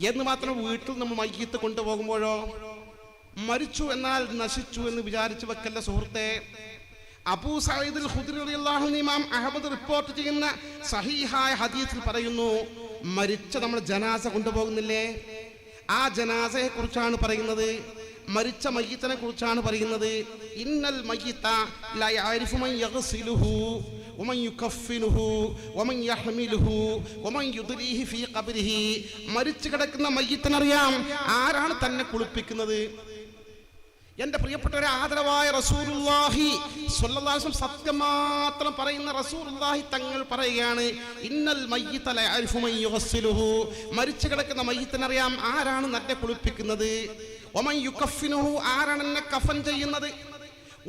എന്ന് മാത്രം. വീട്ടിൽ നമ്മൾ മയ്യിത്ത് കൊണ്ടുപോകുമ്പോഴോ മരിച്ചു എന്നാൽ നശിച്ചു എന്ന് വിചാരിച്ചു വെക്കല്ല സുഹൃത്തെ. അബൂ സഈദ് അൽ ഖുദ്രി റളിയല്ലാഹു അൻഹു ഇമാം അഹ്മദ് റിപ്പോർട്ട് ചെയ്യുന്ന സഹീഹായ ഹദീസിൽ പറയുന്നു, മരിച്ച നമ്മൾ ജനാസ കൊണ്ടുപോകുന്നില്ലേ, ആ ജനാസയെ കുറിച്ചാണ് പറയുന്നത്, മരിച്ച മയ്യിത്തിനെ കുറിച്ചാണ് പറയുന്നത്. ഇന്നൽ മയ്യിത്ത ലാ യഅരിഫു മൻ യഗ്സിലുഹു വമൻ യുകഫിനുഹു വമൻ യഹ്മിലുഹു വമൻ യുദ്രീഹി ഫീ ഖബ്രിഹി. മരിച്ചു കിടക്കുന്ന മയ്യിത്തിനറിയാം ആരാണ് തന്നെ കുളിപ്പിക്കുന്നത്. എന്റെ പ്രിയപ്പെട്ടവരെ, ആദരവായ റസൂലുള്ളാഹി സ്വല്ലല്ലാഹു അലൈഹി വസല്ലം സത്യം മാത്രം പറയുന്ന റസൂലുള്ളാഹി തങ്ങൾ പറയുകയാണ്, ഇന്നൽ മയ്യിത ല യഅരിഫു മൻ യുഗ്സിലുഹു. മരിച്ചു കിടക്കുന്ന മയ്യിത്തിനറിയാം ആരാണ് തന്നെ കുളിപ്പിക്കുന്നത്. വമൻ യുകഫിനുഹു, ആരാണ് എന്നെ കഫൻ ചെയ്യുന്നത്.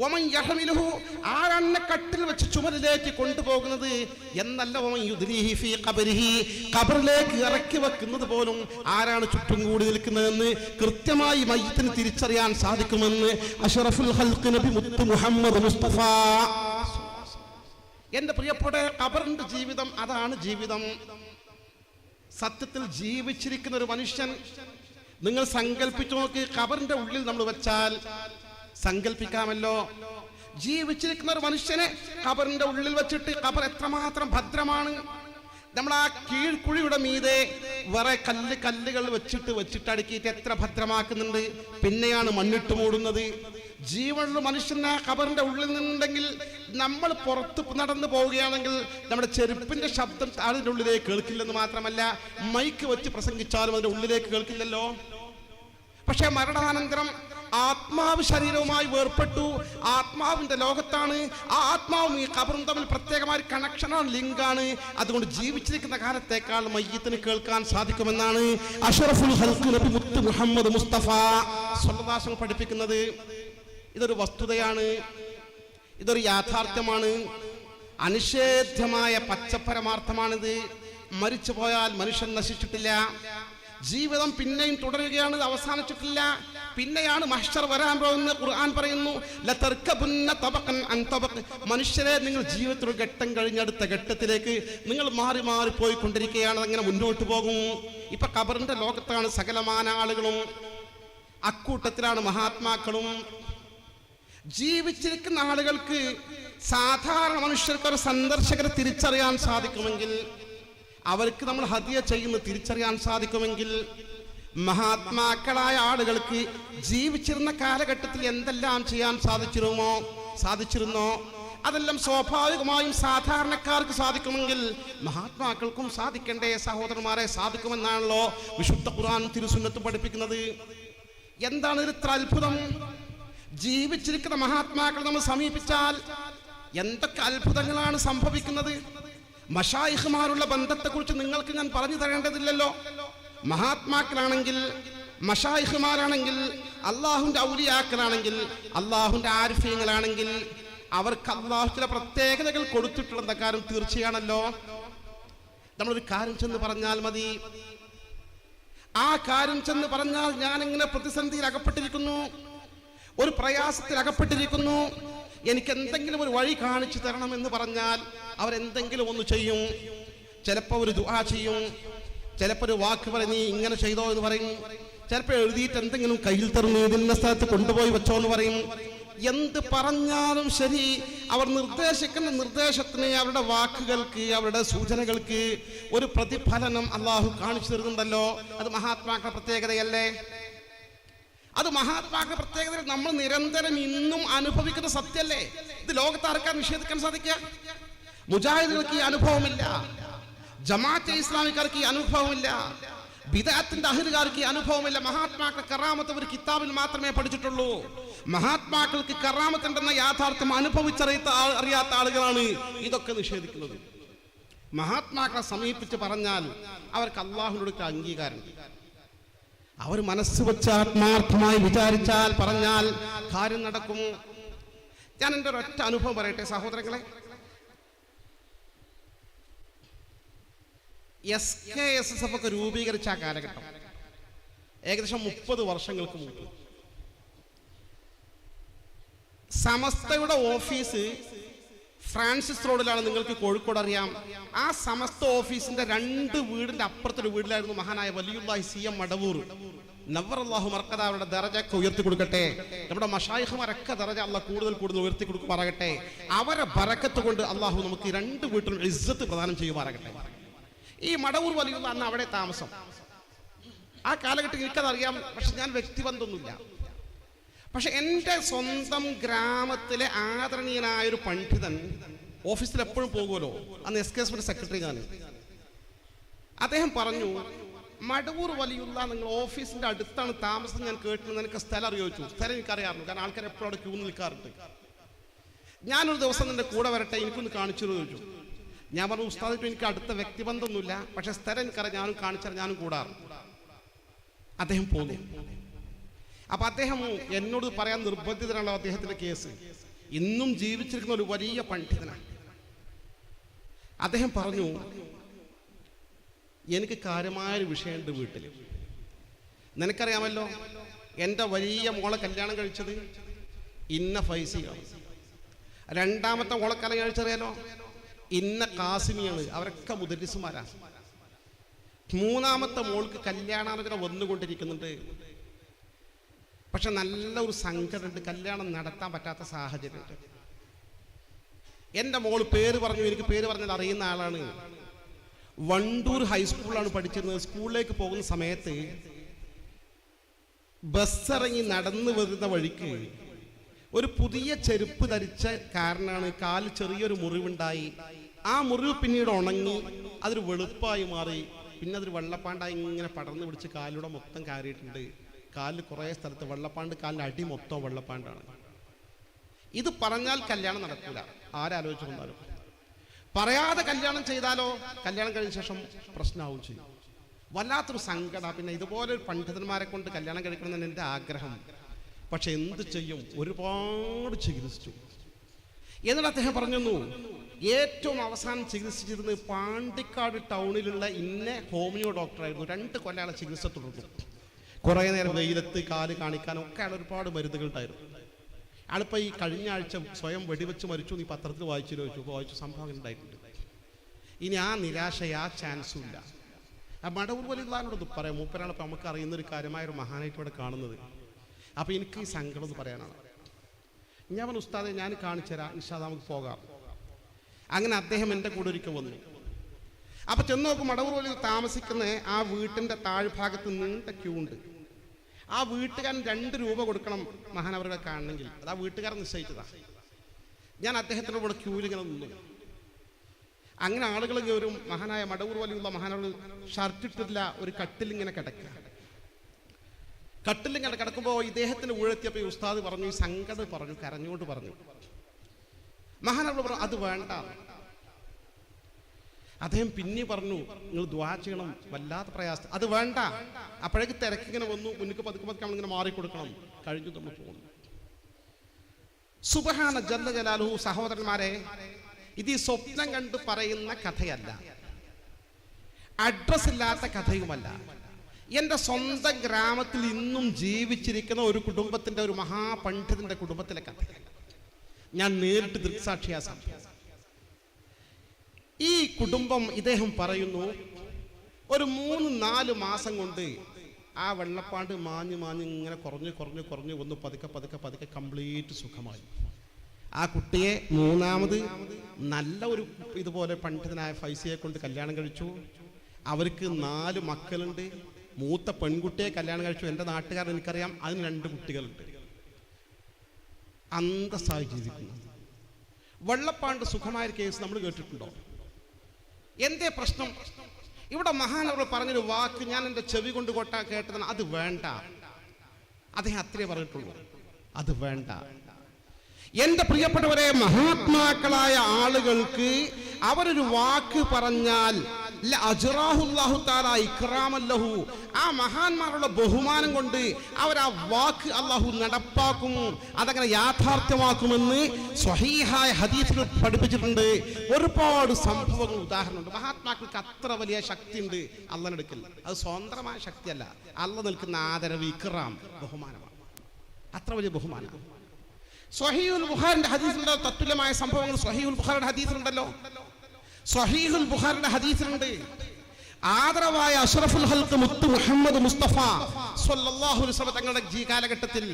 വമൻ യഹ്മിലുഹു, ആരാണ് എന്നെ കട്ടിൽ വെച്ച് ചുമലിലേക്ക് കൊണ്ടുപോകുന്നത് എന്നല്ല. വമൻ യുദ്രീഹി ഫീ ഖബ്രിഹി, ഖബറിലേക്ക് ഇറക്കി വെക്കുന്നത് പോലും ആരാണ് ചുറ്റും കൂടി നിൽക്കുന്നതെന്ന് കൃത്യമായി മയ്യിത്തിന് തിരിച്ചറിയാൻ സാധിക്കുമെന്ന് അഷ്റഫുൽ ഖൽഖ് നബി മുത്ത് മുഹമ്മദ് മുസ്തഫ. എന്റെ പ്രിയപ്പെട്ട, ഖബറിന്റെ ജീവിതം അതാണ് ജീവിതം. സത്യത്തിൽ ജീവിച്ചിരിക്കുന്ന ഒരു മനുഷ്യൻ നിങ്ങൾ സങ്കല്പിച്ചു നോക്ക്. ഖബറിന്റെ ഉള്ളിൽ നമ്മൾ വെച്ചാൽ സങ്കല്പിക്കാമല്ലോ, ജീവിച്ചിരിക്കുന്ന ഒരു മനുഷ്യനെ ഖബറിന്റെ ഉള്ളിൽ വെച്ചിട്ട് ഖബർ എത്രമാത്രം ഭദ്രമാണ്. നമ്മൾ ആ കീഴ്ക്കുഴിയുടെ മീതെ വേറെ കല്ലുകൾ വെച്ചിട്ട് അടുക്കിയിട്ട് എത്ര ഭദ്രമാക്കുന്നുണ്ട്. പിന്നെയാണ് മണ്ണിട്ട് മൂടുന്നത്. ജീവനുള്ള മനുഷ്യനെ ഖബറിന്റെ ഉള്ളിൽ നിന്നുണ്ടെങ്കിൽ നമ്മൾ പുറത്ത് നടന്നു പോവുകയാണെങ്കിൽ നമ്മുടെ ചെരുപ്പിന്റെ ശബ്ദം അതിൻ്റെ ഉള്ളിലേക്ക് കേൾക്കില്ലെന്ന് മാത്രമല്ല, മൈക്ക് വെച്ച് പ്രസംഗിച്ചാലും അതിന്റെ ഉള്ളിലേക്ക് കേൾക്കില്ലല്ലോ. പക്ഷെ മരണാനന്തരം ആത്മാവ് ശരീരവുമായി വേർപെട്ടു, ആത്മാവിന്റെ ലോകത്താണ്. ആ ആത്മാവും ഈ ഖബറും തമ്മിൽ പ്രത്യേകമായ കണക്ഷനാണ്, ലിങ്കാണ്. അതുകൊണ്ട് ജീവിച്ചിരിക്കുന്ന കാലത്തേക്കാൾ മയ്യിത്തിന് കേൾക്കാൻ സാധിക്കുമെന്നാണ് അഷ്റഫുൽ ഖൽഖ് നബി മുത്ത് മുഹമ്മദ് മുസ്തഫ സ്വല്ലല്ലാഹു അലൈഹി വസല്ലം പഠിപ്പിക്കുന്നത്. ഇതൊരു വസ്തുതയാണ്, ഇതൊരു യാഥാർത്ഥ്യമാണ്, അനിഷേധ്യമായ പച്ചപ്പരമാർത്ഥമാണിത്. മരിച്ചു പോയാൽ മനുഷ്യൻ നശിച്ചിട്ടില്ല, ജീവിതം പിന്നെയും തുടരുകയാണ്, അവസാനിച്ചിട്ടില്ല. പിന്നെയാണ് മഹ്ശർ വരാൻ പോകുന്നത്. ഖുർആൻ പറയുന്നു, ലതർകബുന്ന തബഖൻ അൻ തബഖ്. മനുഷ്യരെ, നിങ്ങൾ ജീവിതത്തിൽ ഘട്ടം കഴിഞ്ഞടുത്ത ഘട്ടത്തിലേക്ക് നിങ്ങൾ മാറി മാറി പോയിക്കൊണ്ടിരിക്കുകയാണ്. അങ്ങനെ മുന്നോട്ട് പോകും. ഇപ്പൊ ഖബറിന്റെ ലോകത്താണ് സകലമാന ആളുകളും, അക്കൂട്ടത്തിലാണ് മഹാത്മാക്കളും. ജീവിച്ചിരിക്കുന്ന ആളുകൾക്ക്, സാധാരണ മനുഷ്യർക്ക് ഒരു സന്ദർശകരെ തിരിച്ചറിയാൻ സാധിക്കുമെങ്കിൽ, അവർക്ക് നമ്മൾ ഹദിയ ചെയ്യുന്ന തിരിച്ചറിയാൻ സാധിക്കുമെങ്കിൽ, മഹാത്മാക്കളായ ആളുകൾക്ക് ജീവിച്ചിരുന്ന കാലഘട്ടത്തിൽ എന്തെല്ലാം ചെയ്യാൻ സാധിച്ചിരുന്നോ അതെല്ലാം സ്വാഭാവികമായും സാധാരണക്കാർക്ക് സാധിക്കുമെങ്കിൽ മഹാത്മാക്കൾക്കും സാധിക്കേണ്ടേ സഹോദരന്മാരെ, സാധിക്കുമെന്നാണല്ലോ വിശുദ്ധ ഖുർആൻ തിരുസുന്നത്ത് പഠിപ്പിക്കുന്നത്. എന്താണ് ഇത്ര അത്ഭുതം? ജീവിച്ചിരിക്കുന്ന മഹാത്മാക്കൾ നമ്മൾ സമീപിച്ചാൽ എന്തൊക്കെ അത്ഭുതങ്ങളാണ് സംഭവിക്കുന്നത്. മശായിഖുമാരുള്ള ബന്ധത്തെക്കുറിച്ച് നിങ്ങൾക്ക് ഞാൻ പറഞ്ഞു തരേണ്ടതില്ലല്ലോ. മഹാത്മാക്കളാണെങ്കിൽ, മശായിഖുമാരാണെങ്കിൽ, അള്ളാഹുവിന്റെ ഔലിയാക്കളാണെങ്കിൽ, അള്ളാഹുവിന്റെ ആരിഫീങ്ങളാണെങ്കിൽ അവർക്ക് അള്ളാഹു ചില പ്രത്യേകതകൾ കൊടുത്തിട്ടുള്ള കാര്യം തീർച്ചയാണല്ലോ. നമ്മളൊരു കാര്യം ചെന്ന് പറഞ്ഞാൽ മതി. ആ കാര്യം ചെന്ന് പറഞ്ഞാൽ ഞാൻ ഇങ്ങനെ പ്രതിസന്ധിയിൽ അകപ്പെട്ടിരിക്കുന്നു, ഒരു പ്രയാസത്തിൽ അകപ്പെട്ടിരിക്കുന്നു, എനിക്ക് എന്തെങ്കിലും ഒരു വഴി കാണിച്ചു തരണം എന്ന് പറഞ്ഞാൽ അവരെന്തെങ്കിലും ഒന്ന് ചെയ്യും. ചിലപ്പോൾ ഒരു ദുആ ചെയ്യും, ചിലപ്പോൾ ഒരു വാക്ക് പറഞ്ഞ് ഇങ്ങനെ ചെയ്തോ എന്ന് പറയും, ചിലപ്പോൾ എഴുതിയിട്ട് എന്തെങ്കിലും കയ്യിൽ തരുന്നു, ഇതിന്ന സ്ഥലത്ത് കൊണ്ടുപോയി വെച്ചോ എന്ന് പറയും. എന്ത് പറഞ്ഞാലും ശരി, അവർ നിർദ്ദേശിക്കുന്ന നിർദ്ദേശത്തിന്, അവരുടെ വാക്കുകൾക്ക്, അവരുടെ സൂചനകൾക്ക് ഒരു പ്രതിഫലനം അള്ളാഹു കാണിച്ചു തരുന്നുണ്ടല്ലോ. അത് മഹാത്മാക്കളുടെ പ്രത്യേകതയല്ലേ? അത് മഹാത്മാക്കളുടെ പ്രത്യേകത നമ്മൾ നിരന്തരം ഇന്നും അനുഭവിക്കുന്ന സത്യല്ലേ? ഇത് ലോകത്താർക്കാൻ നിഷേധിക്കാൻ സാധിക്കുക? മുജാഹിദുകൾക്ക് ഈ അനുഭവമില്ല, ജമാഅത്തെ ഇസ്ലാമിക്കാർക്ക് ഈ അനുഭവമില്ല, ബിദഅത്തിന്റെ അഹ്ലുകാർക്ക് ഈ അനുഭവമില്ല. മഹാത്മാക്കൾ കറാമത്ത് ഒരു കിതാബിൽ മാത്രമേ പഠിച്ചിട്ടുള്ളൂ. മഹാത്മാക്കൾക്ക് കറാമത്തുണ്ടെന്ന യാഥാർത്ഥ്യം അനുഭവിച്ചറിയാത്ത ആളുകളാണ് ഇതൊക്കെ നിഷേധിക്കുന്നത്. മഹാത്മാക്കളെ സമീപിച്ച് പറഞ്ഞാൽ അവർക്ക് അള്ളാഹുവിനോട് അംഗീകാരം. അവർ മനസ്സ് വെച്ച് ആത്മാർത്ഥമായി വിചാരിച്ചാൽ പറഞ്ഞാൽ കാര്യം നടക്കും. ഞാൻ എൻ്റെ ഒരൊറ്റ അനുഭവം പറയട്ടെ സഹോദരങ്ങളെ. SKSSF ഒക്കെ രൂപീകരിച്ച ആ കാലഘട്ടം ഏകദേശം 30 വർഷങ്ങൾക്ക് മുമ്പ് സമസ്തയുടെ ഓഫീസ് ഫ്രാൻസിസ് റോഡിലാണ്. നിങ്ങൾക്ക് കോഴിക്കോട് അറിയാം. ആ സമസ്ത ഓഫീസിന്റെ 2 വീടിന്റെ അപ്പുറത്തൊരു വീട്ടിലായിരുന്നു മഹാനായ വലിയുല്ലാഹി CM മടവൂർ നവ്വറല്ലാഹു മർക്കദ. അവരുടെ ദറജയൊക്കെ ഉയർത്തി കൊടുക്കട്ടെ. നമ്മുടെ മശായിഖുമാരൊക്കെ ദറജ അള്ളാഹ് കൂടുതൽ ഉയർത്തി കൊടുക്കുമാറാകട്ടെ. അവരെ ബറക്കത്ത് കൊണ്ട് അള്ളാഹു നമുക്ക് 2 വീട്ടിലും ഇസ്സത്ത് പ്രദാനം ചെയ്യുമാറാകട്ടെ. ഈ മടവൂർ വലിയുള്ള അന്ന് അവിടെ താമസം. ആ കാലഘട്ടം എനിക്കതറിയാം. പക്ഷെ ഞാൻ വ്യക്തിബന്ധമൊന്നുമില്ല. പക്ഷെ എൻ്റെ സ്വന്തം ഗ്രാമത്തിലെ ആദരണീയനായൊരു പണ്ഡിതൻ ഓഫീസിൽ എപ്പോഴും പോകുമല്ലോ. അന്ന് SKSF സെക്രട്ടറി ഞാൻ. അദ്ദേഹം പറഞ്ഞു, മടവൂർ വലിയുള്ള നിങ്ങൾ ഓഫീസിന്റെ അടുത്താണ് താമസം, ഞാൻ കേട്ടു. നിനക്ക് സ്ഥലം അറിയോച്ചു? സ്ഥലം എനിക്കറിയാറുണ്ട്, കാരണം ആൾക്കാർ എപ്പോഴും അവിടെ ക്യൂ നിൽക്കാറുണ്ട്. ഞാനൊരു ദിവസം നിന്റെ കൂടെ വരട്ടെ, എനിക്കൊന്ന് കാണിച്ചു ചോദിച്ചു. ഞാൻ പറഞ്ഞു, ഉസ്താദിട്ട് എനിക്ക് അടുത്ത വ്യക്തിബന്ധമൊന്നുമില്ല, പക്ഷെ സ്ഥലം എനിക്കറിയാം, ഞാനും കാണിച്ചാൽ ഞാനും കൂടാറ്. അദ്ദേഹം പോന്നു. അപ്പൊ അദ്ദേഹം എന്നോട് പറയാൻ നിർബന്ധിതനാണല്ലോ. അദ്ദേഹത്തിന്റെ കേസ് ഇന്നും ജീവിച്ചിരിക്കുന്ന ഒരു വലിയ പണ്ഡിതനാണ്. അദ്ദേഹം പറഞ്ഞു, എനിക്ക് കാര്യമായൊരു വിഷയമുണ്ട് വീട്ടിൽ. നിനക്കറിയാമല്ലോ, എൻ്റെ വലിയ മോളെ കല്യാണം കഴിച്ചത് ഇന്ന ഫൈസിയാണ്. രണ്ടാമത്തെ മോളെ കല്യാണം കഴിച്ചറിയാലോ ഇന്ന കാസിമിയാണ്. അവരൊക്കെ മുദരിസുമാരാണ്. മൂന്നാമത്തെ മോൾക്ക് കല്യാണാലോചന വന്നുകൊണ്ടിരിക്കുന്നുണ്ട്. പക്ഷെ നല്ല ഒരു സങ്കടമുണ്ട്, കല്യാണം നടത്താൻ പറ്റാത്ത സാഹചര്യമുണ്ട്. എൻ്റെ മോള് പേര് പറഞ്ഞു, എനിക്ക് പേര് പറഞ്ഞത് അറിയുന്ന ആളാണ്. വണ്ടൂർ ഹൈസ്കൂളിലാണ് പഠിച്ചിരുന്നത്. സ്കൂളിലേക്ക് പോകുന്ന സമയത്ത് ബസ്സിറങ്ങി നടന്നു വരുന്ന വഴിക്ക് ഒരു പുതിയ ചെരുപ്പ് ധരിച്ച കാരണമാണ് കാലിൽ ചെറിയൊരു മുറിവുണ്ടായി. ആ മുറിവ് പിന്നീട് ഉണങ്ങി അതൊരു വെളുപ്പായി മാറി. പിന്നെ അതൊരു വെള്ളപ്പാണ്ടായി ഇങ്ങനെ പടർന്നു പിടിച്ച് കാലിലൂടെ മൊത്തം കയറിയിട്ടുണ്ട്. കാലിൽ കുറേ സ്ഥലത്ത് വെള്ളപ്പാണ്ട്, കാലിൻ്റെ അടി മൊത്തം വെള്ളപ്പാണ്ടാണ്. ഇത് പറഞ്ഞാൽ കല്യാണം നടക്കില്ല, ആരാലോചിച്ച് കൊണ്ടാലും. പറയാതെ കല്യാണം ചെയ്താലോ കല്യാണം കഴിഞ്ഞ ശേഷം പ്രശ്നമാവും ചെയ്യും. വല്ലാത്തൊരു സങ്കടം. പിന്നെ ഇതുപോലെ ഒരു പണ്ഡിതന്മാരെ കൊണ്ട് കല്യാണം കഴിക്കണമെന്നാണ് എൻ്റെ ആഗ്രഹം. പക്ഷെ എന്ത് ചെയ്യും, ഒരുപാട് ചികിത്സിച്ചു. എന്നിട്ട് അദ്ദേഹം പറഞ്ഞു, ഏറ്റവും അവസാനം ചികിത്സിച്ചിരുന്നത് പാണ്ടിക്കാട് ടൗണിലുള്ള ഇന്ന ഹോമിയോ ഡോക്ടറായിരുന്നു. 2 കൊല്ലം ചികിത്സ തുടർന്നു. കുറേ നേരം വെയിലത്ത് കാല് കാണിക്കാനും ഒക്കെ അയാൾ ഒരുപാട് മരുന്നുകളുണ്ടായിരുന്നു. ആളിപ്പോൾ ഈ കഴിഞ്ഞ ആഴ്ച സ്വയം വെടിവെച്ച് മരിച്ചു. നീ പത്രത്തിൽ വായിച്ചു സംഭവം ഉണ്ടായിട്ടുണ്ട്. ഇനി ആ നിരാശ, ആ ചാൻസും ഇല്ല. ആ മടവൂർ വലിയുള്ളതിനോട് പറയാം. മൂപ്പരാളിപ്പോൾ നമുക്ക് അറിയുന്നൊരു കാര്യമായൊരു മഹാനായിട്ട് ഇവിടെ കാണുന്നത്. അപ്പോൾ എനിക്ക് ഈ സങ്കടം എന്ന് പറയാനാണ്. ഞാൻ പറഞ്ഞു, ഉസ്താദെ ഞാൻ കാണിച്ചു തരാം, ഇൻഷാ അല്ലാഹ് നമുക്ക് പോകാം. അങ്ങനെ അദ്ദേഹം എൻ്റെ കൂടെ ഒരിക്കൽ വന്നു. അപ്പോൾ ചെന്ന് നോക്കും, മടവൂർ വലിയ താമസിക്കുന്ന ആ വീട്ടിൻ്റെ താഴ്ഭാഗത്ത് നീണ്ട ക്യൂ ഉണ്ട്. ആ വീട്ടുകാരൻ 2 രൂപ കൊടുക്കണം മഹാനവറുകളെ കാണണമെങ്കിൽ. അത് ആ വീട്ടുകാരൻ നിശ്ചയിച്ചതാണ്. ഞാൻ അദ്ദേഹത്തിൻ്റെ കൂടെ ക്യൂവിൽ ഇങ്ങനെ നിന്നു. അങ്ങനെ ആളുകൾ ഒരു മഹാനായ മടവൂർ വലിയുള്ള മഹാനവർ ഷർട്ടിട്ടില്ല, ഒരു കട്ടിലിങ്ങനെ കിടക്കുക. കട്ടിലിങ്ങനെ കിടക്കുമ്പോൾ ഇദ്ദേഹത്തിന് ഊഴെത്തിയപ്പോൾ ഈ ഉസ്താദ് പറഞ്ഞു, ഈ സങ്കടം പറഞ്ഞു, കരഞ്ഞുകൊണ്ട് പറഞ്ഞു. മഹാനവർ പറഞ്ഞു, അത് വേണ്ട. അദ്ദേഹം പിന്നെ പറഞ്ഞു, നിങ്ങൾ ദുആ ചെയ്യണം, വല്ലാത്ത പ്രയാസം, അത് വേണ്ട. അപ്പോഴേക്ക് തിരക്കിങ്ങനെ വന്നു. മുന്നിക്ക് പതുക്കെ നമ്മളിങ്ങനെ മാറിക്കൊടുക്കണം. കഴിഞ്ഞു നമ്മൾ പോകുന്നു. സുബ്ഹാന ജല്ല ജലാലുഹു. സഹോദരന്മാരെ, ഇത് ഈ സ്വപ്നം കണ്ട് പറയുന്ന കഥയല്ല, അഡ്രസ് ഇല്ലാത്ത കഥയുമല്ല. എൻ്റെ സ്വന്തം ഗ്രാമത്തിൽ ഇന്നും ജീവിച്ചിരിക്കുന്ന ഒരു കുടുംബത്തിൻ്റെ, ഒരു മഹാപണ്ഡിതന്റെ കുടുംബത്തിലെ കഥ ഞാൻ നേരിട്ട് ദൃക്സാക്ഷിയാ. ഈ കുടുംബം, ഇദ്ദേഹം പറയുന്നു, ഒരു 3-4 മാസം കൊണ്ട് ആ വെള്ളപ്പാണ്ട് മാഞ്ഞ് ഇങ്ങനെ കുറഞ്ഞ് ഒന്ന് പതുക്കെ കംപ്ലീറ്റ് സുഖമായി. ആ കുട്ടിയെ 3ാമത് നല്ല ഒരു ഇതുപോലെ പണ്ഡിതനായ ഫൈസിയെ കൊണ്ട് കല്യാണം കഴിച്ചു. അവർക്ക് 4 മക്കളുണ്ട്. മൂത്ത പെൺകുട്ടിയെ കല്യാണം കഴിച്ചു. എൻ്റെ നാട്ടുകാരൻ എനിക്കറിയാം, അതിന് 2 കുട്ടികളുണ്ട്. അന്തസ്സായി ജീവിക്കുന്നു. വെള്ളപ്പാണ്ട് സുഖമായ കേസ് നമ്മൾ കേട്ടിട്ടുണ്ടോ? എന്തേ പ്രശ്നം? ഇവിടെ മഹാനവർ പറഞ്ഞൊരു വാക്ക് ഞാൻ എൻ്റെ ചെവി കൊണ്ട് കേട്ടതാണ്, അത് വേണ്ട. അദ്ദേഹം അത്രേ പറഞ്ഞിട്ടുള്ളൂ, അത് വേണ്ട. എൻ്റെ പ്രിയപ്പെട്ടവരെ, മഹാത്മാക്കളായ ആളുകൾക്ക് അവരൊരു വാക്ക് പറഞ്ഞാൽ ആ മഹാന്മാരുടെ ബഹുമാനം കൊണ്ട് അവർ ആ വാക്ക് അള്ളാഹു നടപ്പാക്കും, അതങ്ങനെ യാഥാർത്ഥ്യമാക്കുമെന്ന് സ്വഹീഹായ ഹദീസിൽ പഠിപ്പിച്ചിട്ടുണ്ട്. ഒരുപാട് സംഭവങ്ങൾ ഉദാഹരണമുണ്ട്. മഹാത്മാക്കൾക്ക് അത്ര വലിയ ശക്തി ഉണ്ട് അള്ളാഹുവിന്റെ അടുക്കൽ. അത് സ്വതന്ത്രമായ ശക്തിയല്ല, അള്ളാഹ് നിൽക്കുന്ന ആദരവ്, ഇക്റാം, ബഹുമാനമാണ്. അത്ര വലിയ ബഹുമാനമാണ്. സ്വഹീഹുൽ ബുഖാരിയുടെ ഹദീസിലുണ്ടോ തത്തുല്യമായ സംഭവങ്ങൾ? സ്വഹീഹുൽ ബുഖാരിയുടെ ഹദീസിലുണ്ടല്ലോ. സ്വഹീഹുൽ ബുഖാരിയുടെ ഹദീസിലുണ്ട്, ആദരവായ അഷ്റഫുൽ ഖൽഖ് മുത്ത് മുഹമ്മദ് മുസ്തഫ സ്വല്ലല്ലാഹു അലൈഹി വസല്ലം തങ്ങളുടെ കാലഘട്ടത്തിൽ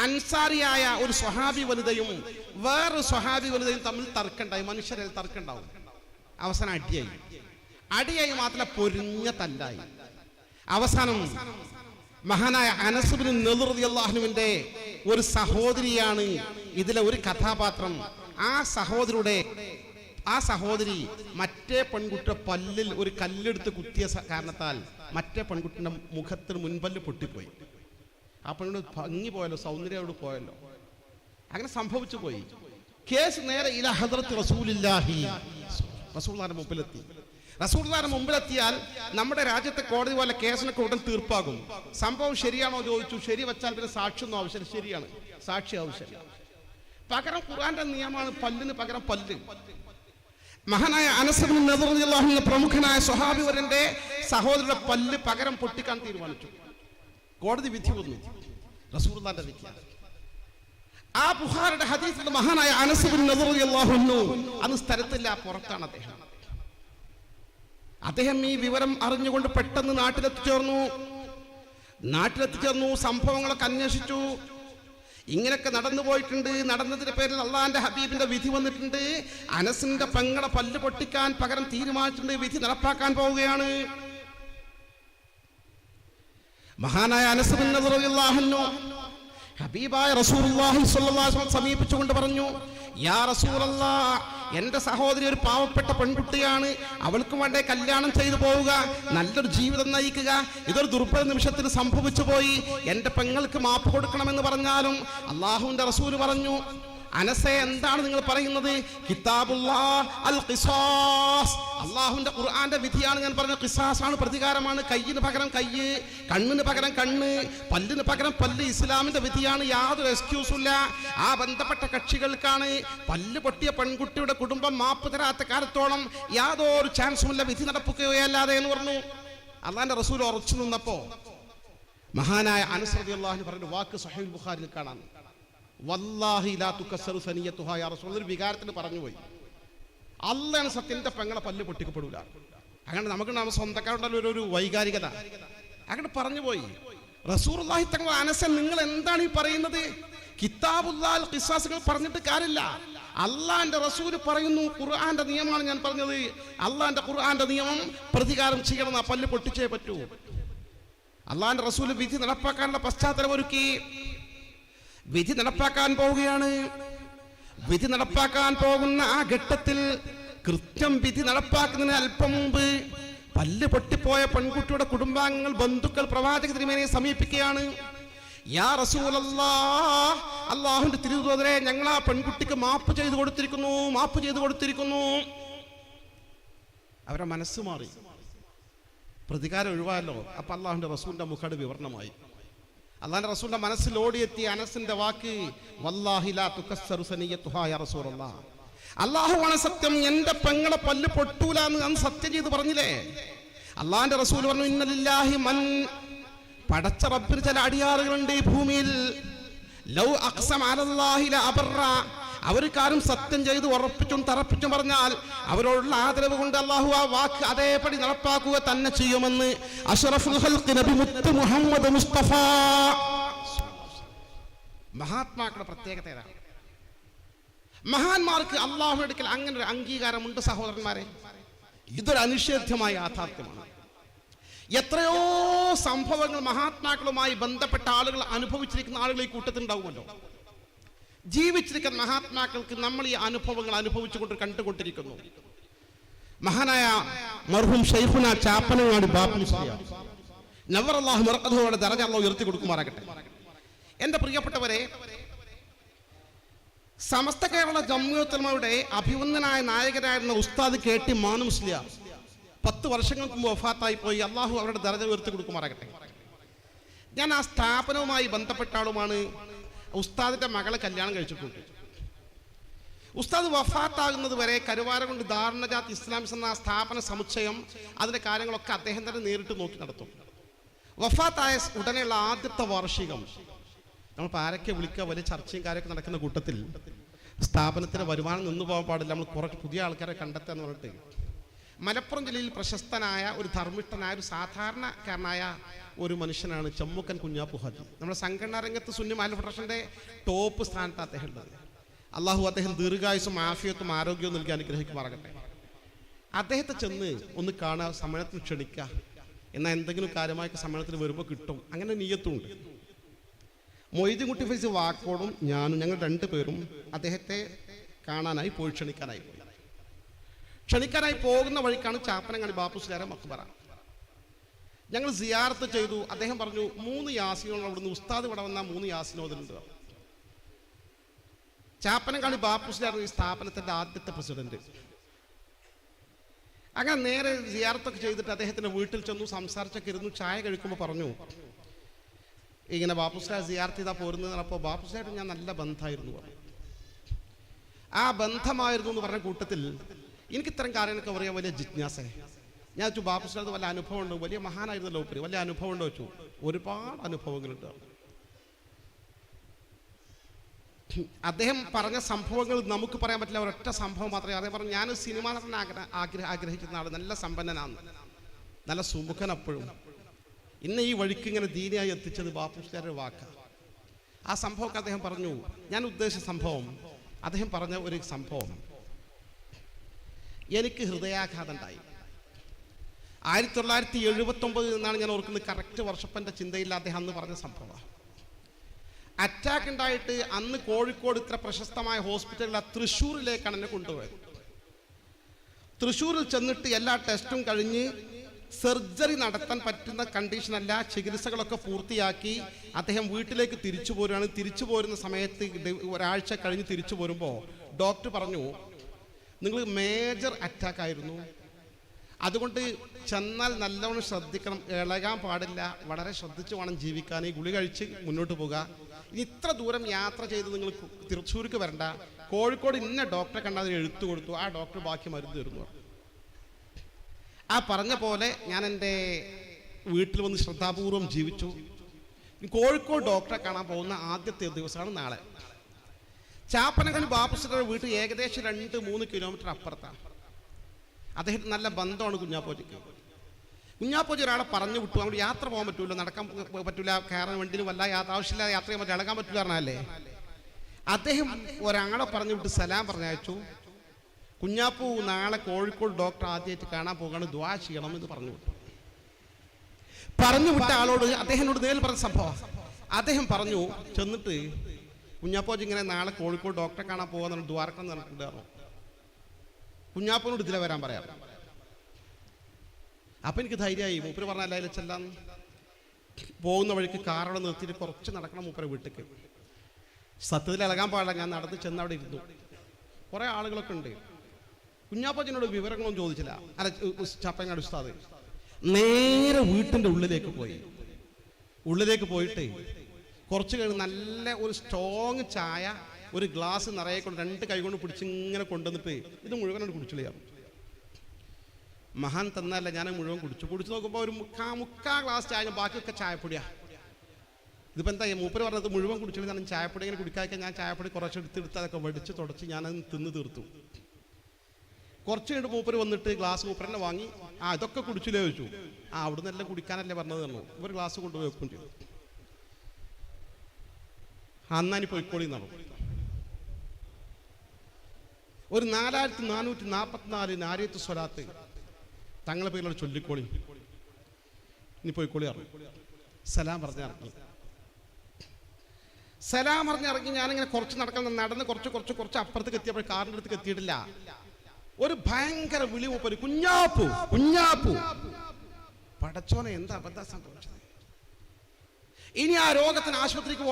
അൻസാരിയായ ഒരു സ്വഹാബി വനിതയും വേറൊരു സ്വഹാബി വനിതയും തമ്മിൽ തർക്കമുണ്ടായി. മനുഷ്യരിൽ തർക്കമുണ്ടാവും. അവസാനം അടിയായി മാത്രമല്ല, പൊരിഞ്ഞ തല്ലായി. അവസാനം മഹാനായ അനസ് ബിൻ നളിർ റളിയല്ലാഹു അൻഹുവിന്റെ ഒരു സഹോദരിയാണ് ഇതിലെ ഒരു കഥാപാത്രം. ആ സഹോദരി മറ്റേ പെൺകുട്ടിയുടെ പല്ലിൽ ഒരു കല്ലെടുത്ത് കുത്തിയ കാരണത്താൽ മറ്റേ പെൺകുട്ടിയുടെ മുഖത്തിന് മുൻപല്ല് പൊട്ടിപ്പോയി. ആ പെൺകുട്ടി ഭംഗി പോയല്ലോ, സൗന്ദര്യം പോയല്ലോ. അങ്ങനെ സംഭവിച്ചു പോയി. കേസ് നേരെ ഇലാ ഹദ്റത്ത് റസൂലില്ലാഹി, റസൂലുള്ളാഹിന്റെ മുമ്പിലെത്തി. റസൂലുള്ളാഹിന്റെ മുമ്പിലെത്തിയാൽ നമ്മുടെ രാജ്യത്തെ കോടതി പോലെ കേസിനൊക്കെ ഉടൻ തീർപ്പാകും. സംഭവം ശരിയാണോ ചോദിച്ചു, ശരി വെച്ചാൽ പിന്നെ സാക്ഷിയൊന്നും ആവശ്യമില്ല. ശരിയാണ്, സാക്ഷി ആവശ്യമില്ല. പകരം ഖുർആന്റെ നിയമമാണ് പല്ലിന് പകരം പല്ല്. മഹാനായ അനസ് ബിൻ നളിർ റളിയല്ലാഹു അൻഹു പ്രമുഖനായ സ്വഹാബി വരന്റെ സഹോദരന്റെ പല്ല് പകരം പൊട്ടിക്കാൻ തീരുമാനിച്ചു. കോടതി വിധി വന്നു, റസൂലുള്ളാഹിന്റെ വിധി. ആ ബുഖാരിയുടെ ഹദീസിൽ മഹാനായ അനസ് ബിൻ നളിർ റളിയല്ലാഹു അൻഹു അന്ന് സ്ഥലത്തില്ല, പുറത്താണ് അദ്ദേഹം ഈ വിവരം അറിഞ്ഞുകൊണ്ട് പെട്ടെന്ന് നാട്ടിലെത്തിച്ചേർന്നു. സംഭവങ്ങളൊക്കെ അന്വേഷിച്ചു. ഇങ്ങനെയൊക്കെ നടന്നു പോയിട്ടുണ്ട്. നടന്നതിന്റെ പേരിൽ അള്ളാന്റെ ഹബീബിന്റെ വിധി വന്നിട്ടുണ്ട്. അനസിന്റെ പെങ്ങളെ പല്ല് പൊട്ടിക്കാൻ പകരം തീരുമാനിച്ചിട്ടുണ്ട്. വിധി നടപ്പാക്കാൻ പോവുകയാണ്. മഹാനായ അനസ് ബിൻ നളിർ റളിയല്ലാഹു അൻഹു ഹബീബായ റസൂലുള്ളാഹി സ്വല്ലല്ലാഹു അലൈഹി വസല്ലം സമീപിച്ചുകൊണ്ട് പറഞ്ഞു, യാ റസൂലല്ലാഹ്, എന്റെ സഹോദരി ഒരു പാവപ്പെട്ട പെൺകുട്ടിയാണ്. അവൾക്കും വേണ്ടേ കല്യാണം ചെയ്തു പോവുക, നല്ലൊരു ജീവിതം നയിക്കുക. ഇതൊരു ദുർബല നിമിഷത്തിൽ സംഭവിച്ചു പോയി. എന്റെ പെങ്ങൾക്ക് മാപ്പ് കൊടുക്കണമെന്ന് പറഞ്ഞാലും അള്ളാഹുവിന്റെ റസൂൽ പറഞ്ഞു, അനസേ, എന്താണ് നിങ്ങൾ പറയുന്നത്? കിതാബുല്ലാഹ് അൽ ഖിസാസ്, അള്ളാഹുവിന്റെ ഖുർആന്റെ വിധിയാണ് ഞാൻ പറഞ്ഞത്. ഖിസാസ് ആണ്, പ്രതികാരമാണ്. കയ്യിന് പകരം കയ്യ്, കണ്ണിന് പകരം കണ്ണ്, പല്ലിന് പകരം പല്ല്. ഇസ്ലാമിന്റെ വിധിയാണ്, യാതൊരു എക്സ്ക്യൂസും ഇല്ല. ആ ബന്ധപ്പെട്ട കക്ഷികൾക്കാണ്. പല്ല് പൊട്ടിയ പെൺകുട്ടിയുടെ കുടുംബം മാപ്പ് തരാത്ത കാലത്തോളം യാതൊരു ചാൻസുമില്ല, വിധി നടപ്പിക്കുകയല്ലാതെ എന്ന് പറഞ്ഞു. അള്ളാന്റെ റസൂൽ ഉറച്ചു നിന്നപ്പോ മഹാനായ അനസ് റളിയല്ലാഹു അൻഹു പറഞ്ഞ വാക്ക് സ്വഹീഹുൽ ബുഖാരിയിൽ കാണാം. വല്ലാഹി ലാ തുകസ്സറു സനിയതുഹാ യാ റസൂൽ, ഒരു വികാരത്തിന് പറഞ്ഞുപോയി. അള്ളാണ് സത്യം, എന്റെ പെങ്ങളെ പല്ല് പൊട്ടിക്കപ്പെടൂല. അങ്ങനെ നമുക്ക് സ്വന്തക്കാരുണ്ടല്ലോ ഒരു വൈകാരികത. അങ്ങനെ പറഞ്ഞുപോയി. റസൂലുള്ളാഹി തങ്ങൾ, അനസ്, നിങ്ങൾ എന്താണ് ഈ പറയുന്നത്? കിതാബുല്ലാഹ് ഖിസാസുകൾ പറഞ്ഞിട്ട് കാര്യമില്ല. അള്ളാന്റെ റസൂൽ പറയുന്നു, ഖുർആന്റെ നിയമമാണ് ഞാൻ പറഞ്ഞത്. അള്ളാന്റെ ഖുർആന്റെ നിയമം പ്രതികാരം ചെയ്യണം, ആ പല്ല് പൊട്ടിച്ചേ പറ്റൂ. അള്ളാന്റെ റസൂൽ വിധി നടപ്പാക്കാനുള്ള പശ്ചാത്തലം ഒരുക്കി. വിധി നടപ്പാക്കാൻ പോവുകയാണ്. വിധി നടപ്പാക്കാൻ പോകുന്ന ആ ഘട്ടത്തിൽ കൃത്യം വിധി നടപ്പാക്കുന്നതിന് അല്പം മുമ്പ് പല്ല് പൊട്ടിപ്പോയ പെൺകുട്ടിയുടെ കുടുംബാംഗങ്ങൾ, ബന്ധുക്കൾ പ്രവാചക തിരുമേനിയെ സമീപിക്കുകയാണ്. യാ റസൂലല്ലാഹ്, അല്ലാഹുവിന്റെ തിരുദൂതരെ, ഞങ്ങൾ ആ പെൺകുട്ടിക്ക് മാപ്പ് ചെയ്തു കൊടുത്തിരിക്കുന്നു. അവരുടെ മനസ്സ് മാറി, പ്രതികാരം ഒഴിവായല്ലോ. അപ്പൊ അല്ലാഹുവിന്റെ റസൂലിന്റെ മുഖട് വിവരണമായി. അല്ലാഹുവിന്റെ റസൂലിന്റെ മനസ്സിൽ ഓടിയെത്തിയ അനസിന്റെ വാക്ക്, വല്ലാഹി ലാ തുകസ്സറു സനിയതുഹാ യാ റസൂലല്ലാഹ്, അല്ലാഹുവാണ് സത്യം, എന്റെ പെങ്ങളെ പല്ല് പൊട്ടൂല എന്ന് അന്ന് സത്യം ചെയ്ത് പറഞ്ഞില്ലേ? അല്ലാഹുവിന്റെ റസൂൽ പറഞ്ഞു, ഇന്നലില്ലാഹി മൻ, പടച്ച റബ്ബിന് ചില അടിയാറുകളുണ്ട് ഈ ഭൂമിയിൽ, ലൗ അഖ്സം അലല്ലാഹി ലഅബറ, അവർക്കാരും സത്യം ചെയ്ത് ഉറപ്പിച്ചും തറപ്പിച്ചും പറഞ്ഞാൽ അവരോടുള്ള ആദരവ് കൊണ്ട് അല്ലാഹു ആ വാക്ക് അതേപടി നടപ്പാക്കുക തന്നെ ചെയ്യുമെന്ന് അഷ്റഫുൽ ഖൽഖ് നബി മുത്ത് മുഹമ്മദ് മുസ്തഫ. മഹാത്മാക്കളുടെ പ്രത്യേകത ഏതാണ്? മഹാന്മാർക്ക് അല്ലാഹുവിന്റെ അടുക്കൽ അങ്ങനെ ഒരു അംഗീകാരമുണ്ട് സഹോദരന്മാരെ. ഇതൊരു അനിഷേധ്യമായ യാഥാർത്ഥ്യമാണ്. എത്രയോ സംഭവങ്ങൾ മഹാത്മാക്കളുമായി ബന്ധപ്പെട്ട ആളുകൾ അനുഭവിച്ചിരിക്കുന്ന ആളുകൾ ഈ കൂട്ടത്തിലുണ്ടാവുമല്ലോ. ജീവിച്ചിരിക്കുന്ന മഹാത്മാക്കൾക്ക് നമ്മൾ ഈ അനുഭവങ്ങൾ അനുഭവിച്ചുകൊണ്ട് കണ്ടുകൊണ്ടിരിക്കുന്നു. മഹാനായ മർഹൂം ശൈഖുന ചാപ്പനങ്ങാടി ബാപ്പു മുസ്ലിയാർ നവറല്ലാഹു മർഖദഹുവിന്റെ ദറജ അല്ലാഹു ഉയർത്തി കൊടുക്കുമാറാകട്ടെ. എൻ്റെ പ്രിയപ്പെട്ടവരെ, സമസ്ത കേരള ജംഇയ്യത്തുൽ ഉലമയുടെ അഭിവന്ദനായ നായകനായിരുന്ന ഉസ്താദ് KT മാനു മുസ്ലിയാർ 10 വർഷങ്ങൾക്ക് മുമ്പ് വഫാത്തായി പോയി. അള്ളാഹു അവരുടെ ദർജ ഉയർത്തി കൊടുക്കുമാറാകട്ടെ. ഞാൻ ആ സ്ഥാപനവുമായി ബന്ധപ്പെട്ട ആളുമാണ്. ഉസ്താദിന്റെ മകളെ കല്യാണം കഴിച്ചിട്ടുണ്ട്. ഉസ്താദ് വഫാത്താകുന്നത് വരെ കരുവാരകുണ്ട് ദാറുന്നജാത്ത് ഇസ്ലാമിക് എന്ന സ്ഥാപന സമുച്ചയം അതിന്റെ കാര്യങ്ങളൊക്കെ അദ്ദേഹം തന്നെ നേരിട്ട് നോക്കി നടത്തും. വഫാത്തായ ഉടനെയുള്ള ആദ്യത്തെ വാർഷികം നമ്മൾ ആരൊക്കെ വിളിക്കുക, വലിയ ചർച്ചയും കാര്യമൊക്കെ നടക്കുന്ന കൂട്ടത്തിൽ സ്ഥാപനത്തിന് വരുമാനം നിന്നു പോകാൻ പാടില്ല, നമ്മൾ കുറച്ച് പുതിയ ആൾക്കാരെ കണ്ടെത്തുക എന്ന് പറഞ്ഞിട്ട് മലപ്പുറം ജില്ലയിൽ പ്രശസ്തനായ ഒരു ധർമ്മിഷ്ഠനായ ഒരു സാധാരണക്കാരനായ ഒരു മനുഷ്യനാണ് ചെമ്മുക്കൻ കുഞ്ഞാപ്പു ഹാജി. നമ്മുടെ സംഘടനാ രംഗത്ത് സുന്നി മഹൽ ഫെഡറേഷന്റെ ടോപ്പ് സ്ഥാനത്ത് അദ്ദേഹം ഉള്ളത്. അള്ളാഹു അദ്ദേഹം ദീർഘായുസും ആഫിയത്തും ആരോഗ്യവും നൽകി അനുഗ്രഹിക്കുമാറാകട്ടെ. അദ്ദേഹത്തെ ചെന്ന് ഒന്ന് കാണുക, സമ്മേളനത്തിന് ക്ഷണിക്കുക, എന്നാൽ എന്തെങ്കിലും കാര്യമായ സമ്മേളനത്തിന് വരുമ്പോൾ കിട്ടും, അങ്ങനെ നിയ്യത്തുണ്ട്. മൊയ്തീൻകുട്ടി ഫൈസി വാക്കോടും ഞാനും ഞങ്ങൾ 2 പേരും അദ്ദേഹത്തെ കാണാനായി പോയി ക്ഷണിക്കാനായി പോകുന്ന വഴിക്കാണ് ചാപ്പനങ്ങാടി ബാപ്പുസ്ലാരെ മക്ബറ. ഞങ്ങൾ സിയാറത്ത് ചെയ്തു. അദ്ദേഹം പറഞ്ഞു 3 യാസീനോട് അവിടുന്ന് ഉസ്താദ് ഇവിടെ വന്നാൽ 3 യാസീനോദലുണ്ട്. ചാപ്പനങ്ങാടി ബാപ്പുസ്ലാർ ഈ സ്ഥാപനത്തിന്റെ ആദ്യത്തെ പ്രസിഡന്റ്. അങ്ങനെ നേരെ സിയാറത്തൊക്കെ ചെയ്തിട്ട് അദ്ദേഹത്തിന്റെ വീട്ടിൽ ചെന്നു, സംസാരിച്ചൊക്കെ ഇരുന്നു. ചായ കഴിക്കുമ്പോൾ പറഞ്ഞു, ഇങ്ങനെ ബാപ്പുസ്ലാർ സിയാർത്ത് ചെയ്താൽ പോരുന്നത്. അപ്പോൾ ബാപ്പുസ്ലാർ ഞാൻ നല്ല ബന്ധമായിരുന്നു പറഞ്ഞു. ആ ബന്ധമായിരുന്നു എന്ന് പറഞ്ഞ കൂട്ടത്തിൽ എനിക്ക് ഇത്തരം കാര്യങ്ങളൊക്കെ പറയാൻ വലിയ ജിജ്ഞാസ. ഞാൻ വെച്ചു ബാപ്പുസ്ലാർ വല്ല അനുഭവം ഉണ്ടോ, വലിയ മഹാനായിരുന്നല്ലോ ഉപരി, വലിയ അനുഭവം ഉണ്ടോ വെച്ചു. ഒരുപാട് അനുഭവങ്ങളുണ്ട്. അദ്ദേഹം പറഞ്ഞ സംഭവങ്ങൾ നമുക്ക് പറയാൻ പറ്റില്ല, ഒരൊറ്റ സംഭവം മാത്രമേ. അദ്ദേഹം പറഞ്ഞു, ഞാൻ സിനിമ നടൻ ആഗ്രഹിക്കുന്ന ആൾ, നല്ല സമ്പന്നനാണ്, നല്ല സുമുഖൻ. അപ്പോഴും ഇന്ന് ഈ വഴിക്ക് ഇങ്ങനെ ദീനിയായി എത്തിച്ചത് ബാപ്പുസ്ലാരുടെ വാക്കാണ്. ആ സംഭവമൊക്കെ അദ്ദേഹം പറഞ്ഞു. ഞാൻ ഉദ്ദേശിച്ച സംഭവം, അദ്ദേഹം പറഞ്ഞ ഒരു സംഭവം, എനിക്ക് ഹൃദയാഘാതം ഉണ്ടായി 1979 എന്നാണ് ഞാൻ ഓർക്കുന്നത്. കറക്റ്റ് വർഷപ്പൻ്റെ ചിന്തയില്ല. അദ്ദേഹം അന്ന് പറഞ്ഞ സംഭവമാണ്. അറ്റാക്ക് ഉണ്ടായിട്ട് അന്ന് കോഴിക്കോട് ഇത്ര പ്രശസ്തമായ ഹോസ്പിറ്റലിൽ തൃശ്ശൂരിലേക്കാണ് എന്നെ കൊണ്ടുപോയത്. തൃശ്ശൂരിൽ ചെന്നിട്ട് എല്ലാ ടെസ്റ്റും കഴിഞ്ഞ് സർജറി നടത്താൻ പറ്റുന്ന കണ്ടീഷനല്ല, ചികിത്സകളൊക്കെ പൂർത്തിയാക്കി അദ്ദേഹം വീട്ടിലേക്ക് തിരിച്ചു പോരുകയാണ്. തിരിച്ചു പോരുന്ന സമയത്ത് ഒരാഴ്ച കഴിഞ്ഞ് തിരിച്ചു പോരുമ്പോൾ ഡോക്ടർ പറഞ്ഞു, നിങ്ങൾ മേജർ അറ്റാക്ക് ആയിരുന്നു, അതുകൊണ്ട് ചെന്നാൽ നല്ലവണ്ണം ശ്രദ്ധിക്കണം, ഇളകാൻ പാടില്ല, വളരെ ശ്രദ്ധിച്ച് വേണം ജീവിക്കാൻ, ഈ ഗുളി കഴിച്ച് മുന്നോട്ട് പോകുക. ഇനി ഇത്ര ദൂരം യാത്ര ചെയ്ത് നിങ്ങൾ തൃശ്ശൂർക്ക് വരണ്ട, കോഴിക്കോട് ഇന്ന ഡോക്ടറെ കണ്ടാൽ എഴുത്തു കൊടുത്തു, ആ ഡോക്ടർ ബാക്കി മരുന്ന് തരുന്നു. ആ പറഞ്ഞ പോലെ ഞാൻ എൻ്റെ വീട്ടിൽ വന്ന് ശ്രദ്ധാപൂർവം ജീവിച്ചു. കോഴിക്കോട് ഡോക്ടറെ കാണാൻ പോകുന്ന ആദ്യത്തെ ദിവസമാണ് നാളെ. ചാപ്പനങ്ങാടി ബാപ്പുസ്ലാരുടെ വീട്ടിൽ ഏകദേശം 2-3 കിലോമീറ്റർ അപ്പുറത്താണ്. അദ്ദേഹത്തിന് നല്ല ബന്ധമാണ് കുഞ്ഞാപ്പോജിക്ക്. കുഞ്ഞാപ്പോജി ഒരാളെ പറഞ്ഞു വിട്ടു, അവിടെ യാത്ര പോകാൻ പറ്റൂല, നടക്കാൻ പറ്റൂല, കയറാൻ വണ്ടിയിൽ വല്ല ആവശ്യമില്ലാതെ യാത്ര ചെയ്യാൻ പറ്റില്ല, ഇളകാൻ പറ്റില്ല പറഞ്ഞാലേ. അദ്ദേഹം ഒരാളെ പറഞ്ഞു വിട്ട് സലാം പറഞ്ഞയച്ചു. കുഞ്ഞാപ്പു നാളെ കോഴിക്കോട് ഡോക്ടർ ആദ്യമായിട്ട് കാണാൻ പോകാണ്, ദുആ ചെയ്യണം എന്ന് പറഞ്ഞു വിട്ട ആളോട് അദ്ദേഹത്തിനോട് നേരിൽ പറഞ്ഞ സംഭവം. അദ്ദേഹം പറഞ്ഞു, ചെന്നിട്ട് കുഞ്ഞാപ്പോജി ഇങ്ങനെ നാളെ കോഴിക്കോട് ഡോക്ടറെ കാണാൻ പോകാൻ ദ്വാരക്കം പറഞ്ഞിട്ടുണ്ടായിരുന്നു, കുഞ്ഞാപ്പനോട് ഇതിലെ വരാൻ പറയാം. അപ്പം എനിക്ക് ധൈര്യമായി. മൂപ്പര് പറഞ്ഞല്ല അതിൽ ചെല്ലാൻ. പോകുന്ന വഴിക്ക് കാറവിടെ നിർത്തിയിട്ട് കുറച്ച് നടക്കണം മൂപ്പരെ വീട്ടിലേക്ക്. സത്യത്തിൽ ഇളകാൻ പാടില്ല. ഞാൻ നടന്ന് ചെന്ന് അവിടെ ഇരുന്നു. കുറേ ആളുകളൊക്കെ ഉണ്ട്. കുഞ്ഞാപ്പച്ചനോട് വിവരങ്ങളൊന്നും ചോദിച്ചില്ല. അല്ല, ചാപ്പങ്ങാടി ഉസ്താദ് നേരെ വീട്ടിൻ്റെ ഉള്ളിലേക്ക് പോയിട്ട് കുറച്ച് കഴിഞ്ഞ് നല്ല ഒരു സ്ട്രോങ് ചായ ഒരു ഗ്ലാസ് നിറയെ കൊണ്ട് 2 കൈ കൊണ്ട് പിടിച്ച് ഇങ്ങനെ കൊണ്ടുവന്നിട്ട് ഇത് മുഴുവനോട് കുടിച്ചില്ല. മഹാൻ തന്നല്ല, ഞാൻ മുഴുവൻ കുടിച്ചു നോക്കുമ്പോൾ ഒരു മുക്കാ ഗ്ലാസ് ചായ, ബാക്കിയൊക്കെ ചായപ്പൊടിയാ. ഇതിപ്പോൾ എന്താ മൂപ്പര് പറഞ്ഞത് മുഴുവൻ കുടിച്ചില്ല, ഞാൻ ചായപ്പൊടി ഇങ്ങനെ കുടിക്കാതെ ഞാൻ ചായപ്പൊടി കുറച്ച് എടുത്ത് അതൊക്കെ വടിച്ച് തുടച്ച് ഞാനത് തിന്ന് തീർത്തു. കുറച്ച് കഴിഞ്ഞ് മൂപ്പര് വന്നിട്ട് ഗ്ലാസ് മൂപ്പരെന്നെ വാങ്ങി, ഇതൊക്കെ കുടിച്ചില്ലേ ചോദിച്ചു. അവിടുന്ന് എല്ലാം കുടിക്കാനല്ലേ പറഞ്ഞത് തന്നു. ഒരു ഗ്ലാസ് കൊണ്ടുപോയി വെക്കും ചെയ്തു. അന്നാനി പൊയ്ക്കോളി എന്നാണ്. ഒരു 4444 നാരിയത്ത് സ്വലാത്ത് തങ്ങളെ പേരിലോട് ചൊല്ലിക്കോളി, ഇനി പോയിക്കോളി അറിഞ്ഞു. സലാം പറഞ്ഞിറങ്ങി. ഞാനിങ്ങനെ കുറച്ച് നടന്ന് കുറച്ച് അപ്പുറത്തേക്ക് എത്തിയപ്പോൾ കാറിൻ്റെ അടുത്തേക്ക് എത്തിയിട്ടില്ല. ഒരു ഭയങ്കര വിളി മൂപ്പര്, കുഞ്ഞാപ്പു. പടച്ചോനെ, എന്താ അബദ്ധം സംഭവിച്ചത്? ഇനി ആ രോഗത്തിന് ആശുപത്രിക്ക്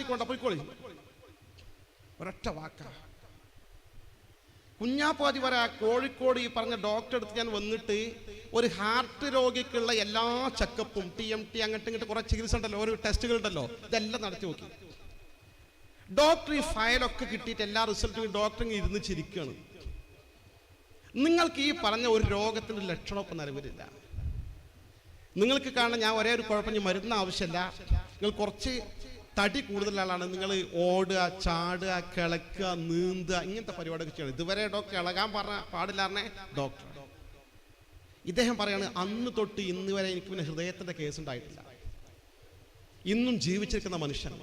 പോകണ്ട, പോയിക്കോളി. ഒരൊറ്റ വാക്കാണ്. കുഞ്ഞാപ്പാതി വരെ കോഴിക്കോട് ഈ പറഞ്ഞ ഡോക്ടറെ അടുത്ത് ഞാൻ വന്നിട്ട് ഒരു ഹാർട്ട് രോഗിക്കുള്ള എല്ലാ ചെക്കപ്പും TMT അങ്ങോട്ടും ഇങ്ങോട്ട് കുറേ ചികിത്സ ഉണ്ടല്ലോ, ഓരോ ടെസ്റ്റുകൾ ഉണ്ടല്ലോ, ഇതെല്ലാം നടത്തി നോക്കി. ഡോക്ടർ ഈ ഫയലൊക്കെ കിട്ടിയിട്ട് എല്ലാ റിസൾട്ടും ഡോക്ടർ ഇരുന്ന് ചിരിക്കുകയാണ്. നിങ്ങൾക്ക് ഈ പറഞ്ഞ ഒരു രോഗത്തിൻ്റെ ലക്ഷണമൊക്കെ നിലവിലില്ല. നിങ്ങൾക്ക് കാണാൻ ഞാൻ ഒരേ ഒരു കുഴപ്പം, മരുന്ന് ആവശ്യമില്ല, നിങ്ങൾ കുറച്ച് തടി കൂടുതലാണ്, നിങ്ങൾ ഓടുക, ചാടുക, കിളക്കുക, നീന്തുക, ഇങ്ങനത്തെ പരിപാടിയൊക്കെ ചെയ്യണം. ഇതുവരെ ഡോക്ടർ ഇളകാൻ പാടില്ലായിരുന്നേ ഡോക്ടർ. ഇദ്ദേഹം പറയാണ്, അന്ന് തൊട്ട് ഇന്ന് വരെ എനിക്ക് പിന്നെ ഹൃദയത്തിൻ്റെ കേസ് ഉണ്ടായിട്ടില്ല. ഇന്നും ജീവിച്ചിരിക്കുന്ന മനുഷ്യൻ.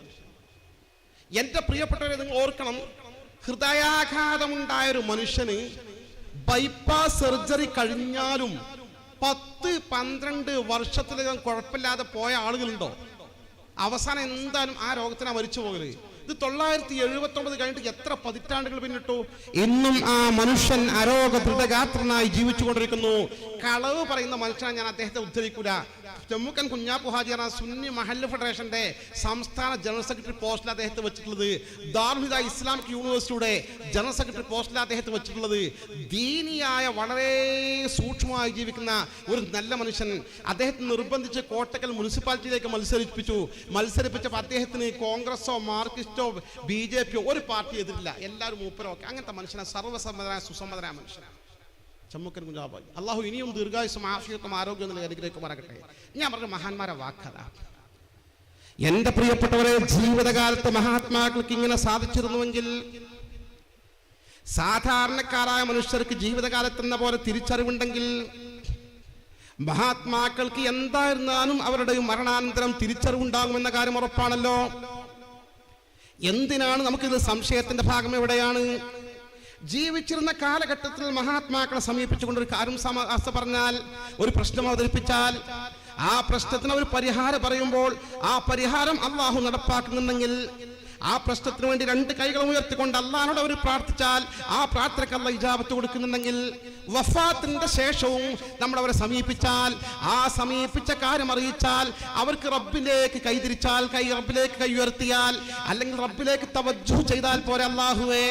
എൻ്റെ പ്രിയപ്പെട്ടവരെ, നിങ്ങൾ ഓർക്കണം, ഹൃദയാഘാതമുണ്ടായൊരു മനുഷ്യന് ബൈപ്പാസ് സർജറി കഴിഞ്ഞാലും 10-12 വർഷത്തിലകം കുഴപ്പമില്ലാതെ പോയ ആളുകളുണ്ടോ? അവസാനം എന്തായാലും ആ രോഗത്തിനാ മരിച്ചു പോകരുത്. ഇത് 979 കഴിഞ്ഞിട്ട് എത്ര പതിറ്റാണ്ടുകൾ പിന്നിട്ടു. ഇന്നും ആ മനുഷ്യൻ അരോഗ ദൃഢഗാത്രനായി ജീവിച്ചുകൊണ്ടിരിക്കുന്നു. കളവ് പറയുന്ന മനുഷ്യനെ ഞാൻ അദ്ദേഹത്തെ ഉദ്ധരിക്കൂല. ജമ്മുക്കൻ കുഞ്ഞാപ്പു ഹാജിയാണ് സുന്നി മഹല്ല് ഫെഡറേഷന്റെ സംസ്ഥാന ജനറൽ സെക്രട്ടറി പോസ്റ്റിൽ അദ്ദേഹത്തെ വെച്ചിട്ടുള്ളത്. ദാറുൽ ഇസ്ലാമിക് യൂണിവേഴ്സിറ്റിയുടെ ജനറൽ സെക്രട്ടറി പോസ്റ്റിൽ അദ്ദേഹത്തെ വെച്ചിട്ടുള്ളത്. ദീനിയായ വളരെ സൂക്ഷ്മമായി ജീവിക്കുന്ന ഒരു നല്ല മനുഷ്യൻ. അദ്ദേഹത്തെ നിർബന്ധിച്ച് കോട്ടക്കൽ മുനിസിപ്പാലിറ്റിയിലേക്ക് മത്സരിപ്പിച്ചപ്പോൾ അദ്ദേഹത്തിന് കോൺഗ്രസോ മാർക്സിസ്റ്റോ BJP ഒരു പാർട്ടി എതിരില്ല, എല്ലാവരും മൂപ്പരോ ഒക്കെ. അങ്ങനത്തെ മനുഷ്യനെ സർവ്വസമ്മതനായ സുസമ്മതനായ മനുഷ്യനാണ് ചമ്മുക്കൻ കുഞ്ഞാപ്പായി. അള്ളാഹു ഇനിയും ദീർഘായുസ്സും ആഫിയത്തും ആരോഗ്യം അനുഗ്രഹിക്കുമാറാകട്ടെ. ഞാൻ പറഞ്ഞ മഹാന്മാരെ വാക്കഥ. എന്റെ പ്രിയപ്പെട്ടവരെ, ജീവിതകാലത്ത് മഹാത്മാക്കൾക്ക് ഇങ്ങനെ സാധിച്ചിരുന്നുവെങ്കിൽ സാധാരണക്കാരായ മനുഷ്യർക്ക് ജീവിതകാലത്ത് എന്ന പോലെ തിരിച്ചറിവുണ്ടെങ്കിൽ മഹാത്മാക്കൾക്ക് എന്തായിരുന്നാലും അവരുടെ മരണാനന്തരം തിരിച്ചറിവുണ്ടാകുമെന്ന കാര്യം ഉറപ്പാണല്ലോ. എന്തിനാണ് നമുക്കിത് സംശയത്തിന്റെ ഭാഗം എവിടെയാണ്? ജീവിച്ചിരുന്ന കാലഘട്ടത്തിൽ മഹാത്മാക്കളെ സമീപിച്ചുകൊണ്ട് ഒരു കാര്യം പറഞ്ഞാൽ, ഒരു പ്രശ്നം അവതരിപ്പിച്ചാൽ, ആ പ്രശ്നത്തിന് ഒരു പരിഹാരം പറയുമ്പോൾ ആ പരിഹാരം അള്ളാഹു നടപ്പാക്കുന്നുണ്ടെങ്കിൽ, ആ പ്രശ്നത്തിന് വേണ്ടി 2 കൈകളും ഉയർത്തിക്കൊണ്ട് അള്ളാഹുനോട് അവർ പ്രാർത്ഥിച്ചാൽ ആ പ്രാർത്ഥനയ്ക്ക് അള്ളാഹ് ഇജാബത്ത് കൊടുക്കുന്നുണ്ടെങ്കിൽ, വഫാത്തിന്റെ ശേഷവും നമ്മൾ അവരെ സമീപിച്ചാൽ, ആ സമീപിച്ച കാര്യം അറിയിച്ചാൽ, അവർക്ക് റബ്ബിലേക്ക് കൈതിരിച്ചാൽ, റബ്ബിലേക്ക് കൈ ഉയർത്തിയാൽ, അല്ലെങ്കിൽ റബ്ബിലേക്ക് തവജ്ജുഹ് ചെയ്താൽ പോരെ. അള്ളാഹുവേ,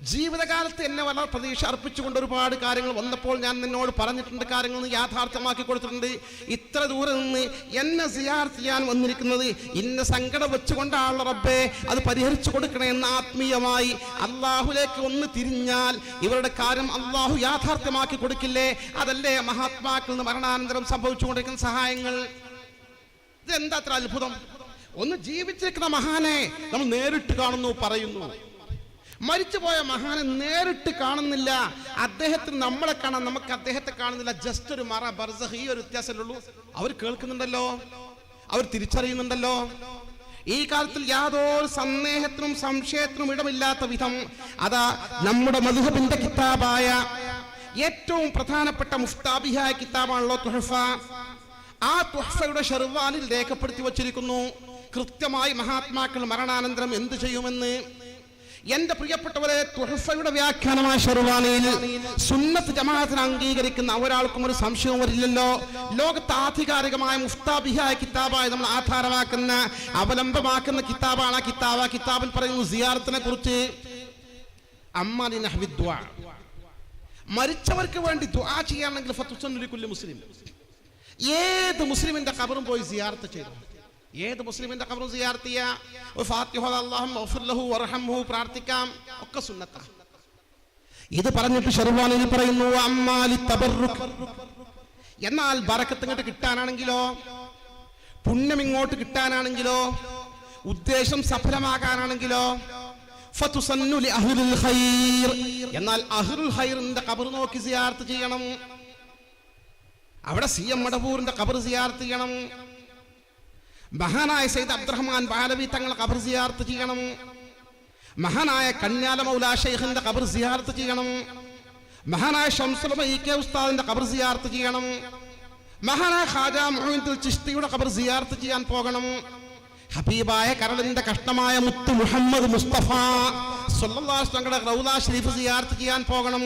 ജീവിതകാലത്ത് എന്നെ വളരെ പ്രതീക്ഷ അർപ്പിച്ചുകൊണ്ട് ഒരുപാട് കാര്യങ്ങൾ വന്നപ്പോൾ ഞാൻ നിന്നോട് പറഞ്ഞിട്ടുണ്ട്, കാര്യങ്ങൾ യാഥാർത്ഥ്യമാക്കി കൊടുത്തിട്ടുണ്ട്. ഇത്ര ദൂരെ നിന്ന് എന്നെ സിയാറത്ത് ചെയ്യാൻ വന്നിരിക്കുന്നത് ഇന്ന സങ്കടം വെച്ചുകൊണ്ടാണ് റബ്ബേ, അത് പരിഹരിച്ചു കൊടുക്കണേ എന്ന് ആത്മീയമായി അള്ളാഹുലേക്ക് ഒന്ന് തിരിഞ്ഞാൽ ഇവരുടെ കാര്യം അള്ളാഹു യാഥാർത്ഥ്യമാക്കി കൊടുക്കില്ലേ? അതല്ലേ മഹാത്മാക്കളിൽ നിന്ന് മരണാനന്തരം സംഭവിച്ചുകൊണ്ടിരിക്കുന്ന സഹായങ്ങൾ. ഇതെന്താ അത്ര അത്ഭുതം? ഒന്ന് ജീവിച്ചിരിക്കുന്ന മഹാനെ നമ്മൾ നേരിട്ട് കാണുന്നു, പറയുന്നു. മരിച്ചുപോയ മഹാനെ നേരിട്ട് കാണുന്നില്ല, അദ്ദേഹത്തിന് നമ്മളെ കാണാൻ, നമുക്ക് അദ്ദേഹത്തെ കാണുന്നില്ല. ജസ്റ്റ് ഒരു മറ, ബർസഖ്, ഈ ഒരു വ്യത്യാസമേ. അവർ കേൾക്കുന്നുണ്ടല്ലോ, അവർ തിരിച്ചറിയുന്നുണ്ടല്ലോ. ഈ കാലത്തിൽ യാതൊരു സന്ദേഹത്തിനും സംശയത്തിനും ഇടമില്ലാത്ത വിധം അതാ നമ്മുടെ മദ്ഹബിന്റെ കിതാബായ ഏറ്റവും പ്രധാനപ്പെട്ട മുഫ്താബിഹായ കിതാബാണല്ലോ തുഹഫ. ആ തുഹഫയുടെ ഷർവാനിൽ രേഖപ്പെടുത്തി വച്ചിരിക്കുന്നു കൃത്യമായി മഹാത്മാക്കൾ മരണാനന്തരം എന്ത് ചെയ്യുമെന്ന്. എന്റെ പ്രിയപ്പെട്ടവരെ, തുഹഫയുടെ വ്യാഖ്യാനമായ ഷർവാനിയിൽ സുന്നത്ത് ജമാഅത്തിനെ അംഗീകരിക്കുന്ന ഒരാൾക്കും ഒരു സംശയവും വരില്ലല്ലോ. ലോകത്ത് ആധികാരികമായ മുഫ്താബിഹായ കിതാബായി നമ്മൾ ആധാരമാക്കുന്ന, അവലംബമാക്കുന്ന കിതാബാണ് ആ കിതാബിൽ പറയുന്നു സിയാറത്തിനെ കുറിച്ച്. അമ്മാനി നഹ്വി ദുആ, മരിച്ചവർക്ക് വേണ്ടി ദുആ ചെയ്യാണെങ്കിൽ ഫതുസന്നു ലികുല്ലി മുസ്ലിം. ഏത് മുസ്ലിമിന്റെ ഖബറും പോയി സിയാറത്ത് ചെയ്തു, ഏത് മുസ്ലിമിന്റെ ഖബറും സിയാറത്ത് ചെയ്യുക, ഫാത്തിഹ അല്ലാഹുമ്മ ഗഫിർ ലഹു വർഹംഹു പ്രാർത്ഥിക്കാം, ഒക്കെ സുന്നത്താണ്. ഇത് പറഞ്ഞിട്ട് ഷർവാനിൽ പറയുന്നു അമ്മാലി തബറുക്. എന്നാൽ ബറക്കത്ത് ഇങ്ങോട്ട് കിട്ടാനാണെങ്കിലോ, പുണ്യം ഇങ്ങോട്ട് കിട്ടാനാണെങ്കിലോ, ഉദ്ദേശം സഫലമാകാനാണെങ്കിലോ, ഫതുസന്നു ലി അഹ്ലിൽ ഖൈർ. എന്നാൽ അഹ്ലുൽ ഖൈറിന്റെ ഖബർ നോക്കി സിയാറത്ത് ചെയ്യണം. അവിടെ CM മടവൂരിന്റെ ഖബർ സിയാറത്ത് ചെയ്യണം. മഹാനായ സയ്യിദ് അബ്ദുറഹ്മാൻ ബാലവി തങ്ങളുടെ ഖബർ സിയാറത്ത് ചെയ്യണം. മഹാനായ കന്യാല മൗലാ ശൈഖിന്റെ ഖബർ സിയാറത്ത് ചെയ്യണം. മഹാനായ ശംസുൽ ഉലമ EK ഉസ്താദിന്റെ ഖബർ സിയാറത്ത് ചെയ്യണം. മഹാനായ ഖാജ മുഈനുദ്ദീൻ ചിശ്തിയുടെ ഖബർ സിയാറത്ത് ചെയ്യാൻ പോകണം. ഹബീബായ കരളിന്റെ കഷ്ണമായ മുത്ത് മുഹമ്മദ് മുസ്തഫ സ്വല്ലല്ലാഹു അലൈഹി വസല്ലം റൗള ശരീഫ് സിയാറത്ത് ചെയ്യാൻ പോകണം.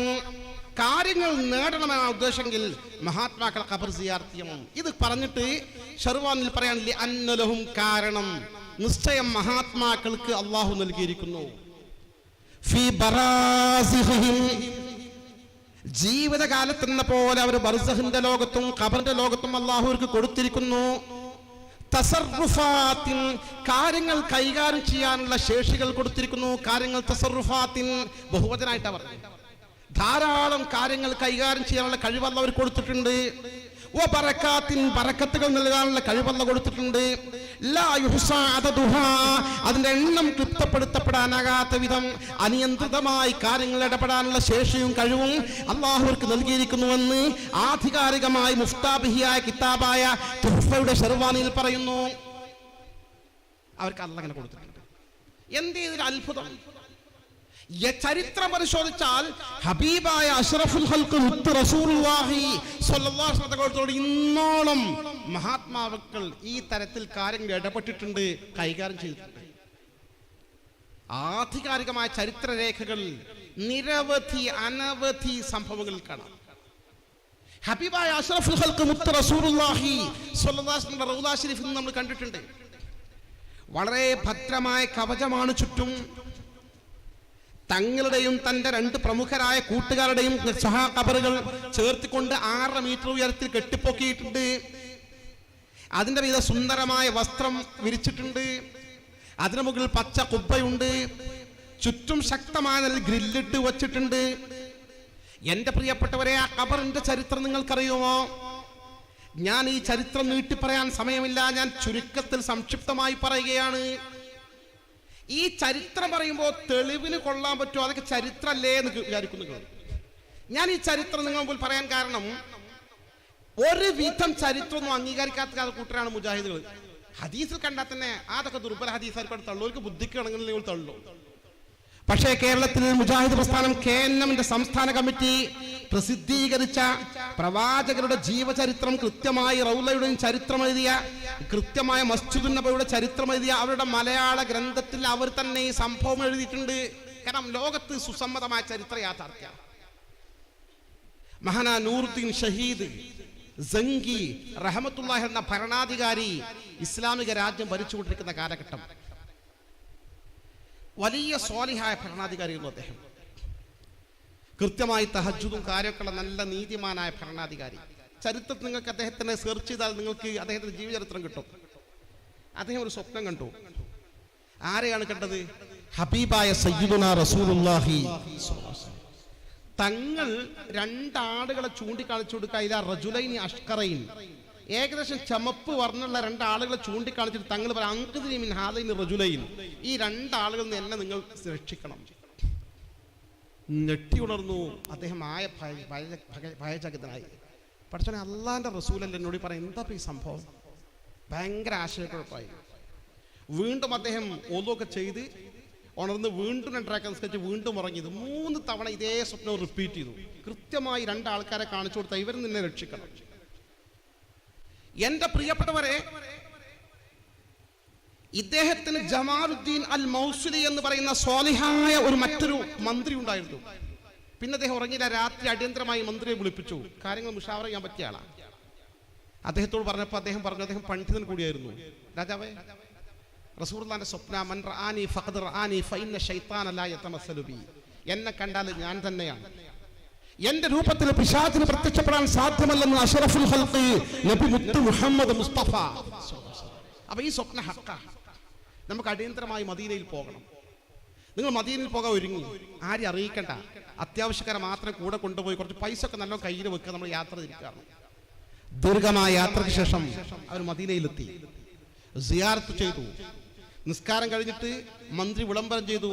കാര്യങ്ങൾ നേടണമെന്ന ഉദ്ദേശമെങ്കിൽ മഹാത്മാക്കളെ ഖബർ സിയാറത്ത് ചെയ്യണം. ഇത് പറഞ്ഞിട്ട് ഷർവാനിൽ പറയാൻ കാരണം നിശ്ചയം മഹാത്മാക്കൾക്ക് അള്ളാഹു നൽകിയിരിക്കുന്നു. ഫീ ബറാസിഹിം, ജീവിതകാലത്തെന്ന പോലെ അവർ ബർസഖിന്റെ ലോകത്തും ഖബറിന്റെ ലോകത്തും അല്ലാഹു അവർക്ക് കൊടുത്തിരിക്കുന്നു. തസറുഫാത്തിൻ, കാര്യങ്ങൾ കൈകാര്യം ചെയ്യാനുള്ള ശേഷികൾ കൊടുത്തിരിക്കുന്നു. കാര്യങ്ങൾ തസറുഫാത്തിൻ ബഹുവചനായിട്ടാണ് പറഞ്ഞത്. ധാരാളം കാര്യങ്ങൾ കൈകാര്യം ചെയ്യാനുള്ള കഴിവല്ല അവർ കൊടുത്തിട്ടുണ്ട്. ഓ ബറക്കാത്തിൻ, ബറക്കത്തുകൾ നൽകാനുള്ള കഴിവല്ല കൊടുത്തിട്ടുണ്ട്. ലാ യുഹ്സാ അദദുഹാ, അതിന്റെ എണ്ണം ക്ലിപ്തപ്പെടുത്തപ്പെടാനാകാത്ത വിധം അനിയന്ത്രിതമായി കാര്യങ്ങൾ ഇടപെടാനുള്ള ശേഷിയും കഴിവും അല്ലാഹു അവർക്ക് നൽകിയിരിക്കുന്നുവെന്ന് ആധികാരികമായി മുഫ്താബിഹിയായ കിതാബായ തുഹ്ഫയുടെ ഷർവാനിയിൽ പറയുന്നു. അവർക്ക് അല്ലാഹു അങ്ങനെ കൊടുത്തിട്ടുണ്ട്. എന്തേ ഇതിൽ അത്ഭുതം? ചരിത്രം പരിശോധിച്ചാൽ ഹബീബായ അഷ്റഫുൽ ഖൽഖ് മുത്ത് റസൂലുള്ളാഹി സ്വല്ലല്ലാഹു അലൈഹി വസല്ലം ഇന്നോളം മഹാത്മാക്കൾ ഈ തരത്തിൽ കാര്യങ്ങൾ ഇടപെട്ടിട്ടുണ്ട്, കൈകാര്യം ചെയ്തിട്ടുണ്ട്. ആധികാരികമായ ചരിത്രരേഖകൾ നിരവധി അനവധി സംഭവങ്ങളിൽ കാണാം. ഹബീബായ അഷ്റഫുൽ ഖൽഖ് മുത്ത് റസൂലുള്ളാഹി സ്വല്ലല്ലാഹു അലൈഹി വസല്ലം റൗള ശരീഫിൽ നമ്മൾ കണ്ടിട്ടുണ്ട്. വളരെ ഭദ്രമായ കവചമാണ് ചുറ്റും. തങ്ങളുടെയും തന്റെ രണ്ട് പ്രമുഖരായ കൂട്ടുകാരുടെയും ഖബറുകൾ ചേർത്തിക്കൊണ്ട് 6 മീറ്റർ ഉയരത്തിൽ കെട്ടിപ്പൊക്കിയിട്ടുണ്ട്. അതിന്റെ മീതെ സുന്ദരമായ വസ്ത്രം വിരിച്ചിട്ടുണ്ട്. അതിനു മുകളിൽ പച്ച കുബ്ബയുണ്ട്. ചുറ്റും ശക്തമായ ഗ്രില്ലിട്ട് വച്ചിട്ടുണ്ട്. എന്റെ പ്രിയപ്പെട്ടവരെ, ആ ഖബറിന്റെ ചരിത്രം നിങ്ങൾക്കറിയുമോ? ഞാൻ ഈ ചരിത്രം നീട്ടി പറയാൻ സമയമില്ല. ഞാൻ ചുരുക്കത്തിൽ സംക്ഷിപ്തമായി പറയുകയാണ്. ഈ ചരിത്രം പറയുമ്പോൾ തെളിവിന് കൊള്ളാൻ പറ്റുമോ? അതൊക്കെ ചരിത്രമല്ലേ എന്ന് വിചാരിക്കുന്നു. ഞാൻ ഈ ചരിത്രം നിങ്ങൾ മുമ്പിൽ പറയാൻ കാരണം, ഒരു വിധം ചരിത്രമൊന്നും അംഗീകരിക്കാത്ത കൂട്ടരാണ് മുജാഹിദുകൾ. ഹദീസിൽ കണ്ടാൽ തന്നെ അതൊക്കെ ദുർബല ഹദീസായിരിക്കും തള്ളുവർക്ക് ബുദ്ധിക്കാണെങ്കിൽ നിങ്ങൾ തള്ളു. പക്ഷേ കേരളത്തിൽ മുജാഹിദ് പ്രസ്ഥാനം KNMന്റെ സംസ്ഥാന കമ്മിറ്റി പ്രസിദ്ധീകരിച്ച പ്രവാചകരുടെ ജീവചരിത്രം, കൃത്യമായി റൗലയുടെയും ചരിത്രം എഴുതിയ, കൃത്യമായ മസ്ജിദുൻ നബവിയുടെ ചരിത്രം എഴുതിയ അവരുടെ മലയാള ഗ്രന്ഥത്തിൽ അവർ തന്നെ ഈ സംഭവം എഴുതിയിട്ടുണ്ട്. കാരണം ലോകത്ത് സുസമ്മതമായ ചരിത്ര യാഥാർത്ഥ്യം. മഹാനാ നൂറുദ്ദീൻ ഷഹീദ് സങ്കി റഹ്മത്തുള്ളാഹി എന്ന ഭരണാധികാരി ഇസ്ലാമിക രാജ്യം ഭരിച്ചുകൊണ്ടിരിക്കുന്ന കാലഘട്ടം. വലിയ സ്വാലിഹായ ഭരണാധികാരിയായിരുന്നു അദ്ദേഹം. കൃത്യമായി തഹജ്ജുദും കാര്യമൊക്കെയുള്ള നല്ല നീതിമാനായ ഭരണാധികാരി. ചരിത്രത്തിൽ നിങ്ങൾക്ക് അദ്ദേഹത്തിനെ സെർച്ച് ചെയ്താൽ നിങ്ങൾക്ക് അദ്ദേഹത്തിന്റെ ജീവചരിത്രം കിട്ടും. അദ്ദേഹം ഒരു സ്വപ്നം കണ്ടു. ആരെയാണ് കണ്ടത്? ഹബീബായ സയ്യിദുനാ റസൂലുള്ളാഹി. തങ്ങൾ 2 ആടുകളെ ചൂണ്ടിക്കാണിച്ചു കൊടുക്കുക. ഇതാ റജുലൈനി അഷ്കറൈൻ, ഏകദേശം ചമപ്പ് വർണ്ണുള്ള 2 ആളുകളെ ചൂണ്ടിക്കാണിച്ചിട്ട് തങ്ങൾ പറയാം, അങ്കുദിനി മിൻ ഹാദൈനി റജുലൈൻ, ഈ 2 ആളുകളിൽ നിന്ന് എന്നെ നിങ്ങൾ രക്ഷിക്കണം. ഞെട്ടി ഉണർന്നു അദ്ദേഹം. ഭയചകിതനായി. പഠിച്ചോനെ, അള്ളാന്റെ റസൂലല്ലേ എന്നോട് പറയാം, എന്താ ഈ സംഭവം? ഭയങ്കര ആശയക്കുഴപ്പമായി. വീണ്ടും അദ്ദേഹം ഓതൊക്കെ ചെയ്ത് ഉണർന്ന് വീണ്ടും 2 റക്അത്ത് നിസ്കരിച്ച് വീണ്ടും ഉറങ്ങിയത്. 3 തവണ ഇതേ സ്വപ്നം റിപ്പീറ്റ് ചെയ്തു. കൃത്യമായി 2 ആൾക്കാരെ കാണിച്ചു കൊടുത്താൽ ഇവർ നിന്നെ രക്ഷിക്കണം. എന്റെ പ്രിയപ്പെട്ടവരെ, ഇദ്ദേഹത്തിന് ജമാലുദ്ദീൻ അൽ മൗസുലി എന്ന് പറയുന്ന സ്വാലിഹായ മറ്റൊരു മന്ത്രി ഉണ്ടായിരുന്നു. പിന്നെ അദ്ദേഹം ഉറങ്ങിയില്ല. രാത്രി അടിയന്തരമായി മന്ത്രിയെ വിളിപ്പിച്ചു. കാര്യങ്ങൾ മുഷാവറ ചെയ്യാൻ പറ്റിയ ആളാണ്. അദ്ദേഹത്തോട് പറഞ്ഞപ്പോൾ അദ്ദേഹം പറഞ്ഞു, അദ്ദേഹം പണ്ഡിതൻ കൂടിയായിരുന്നു. രാജാവേ, റസൂലുള്ളാഹിന്റെ സ്വപ്ന, മൻ റആനി ഫഖദ് റആനി ഫഇന്ന ശൈത്താന ലാ യതമസ്സലു ബി, എന്നെ കണ്ടാൽ ഞാൻ തന്നെയാണ്, എന്റെ രൂപത്തിൽ പിശാചിന് പ്രത്യക്ഷപ്പെടാൻ സാധ്യമല്ലെന്ന് അഷ്റഫുൽ ഖൽഖ് നബി മുത്ത് മുഹമ്മദ് മുസ്തഫ. അപ്പൊ ഈ സ്വപ്ന ഹക്ക. നമുക്ക് അടിയന്തരമായി മദീനയിൽ പോകണം. നിങ്ങൾ മദീനയിൽ പോകാൻ ഒരുങ്ങി, ആരും അറിയിക്കണ്ട, അത്യാവശ്യക്കാരെ മാത്രം കൂടെ കൊണ്ടുപോയി കുറച്ച് പൈസ ഒക്കെ നല്ല കയ്യിൽ വെക്കുക. നമ്മൾ യാത്ര തിരിക്കുകയാണ്. ദീർഘമായ യാത്രയ്ക്ക് ശേഷം അവർ മദീനയിലെത്തി. സിയാറത്ത് ചെയ്തു. നിസ്കാരം കഴിഞ്ഞിട്ട് മന്ത്രി വിളംബരം ചെയ്തു,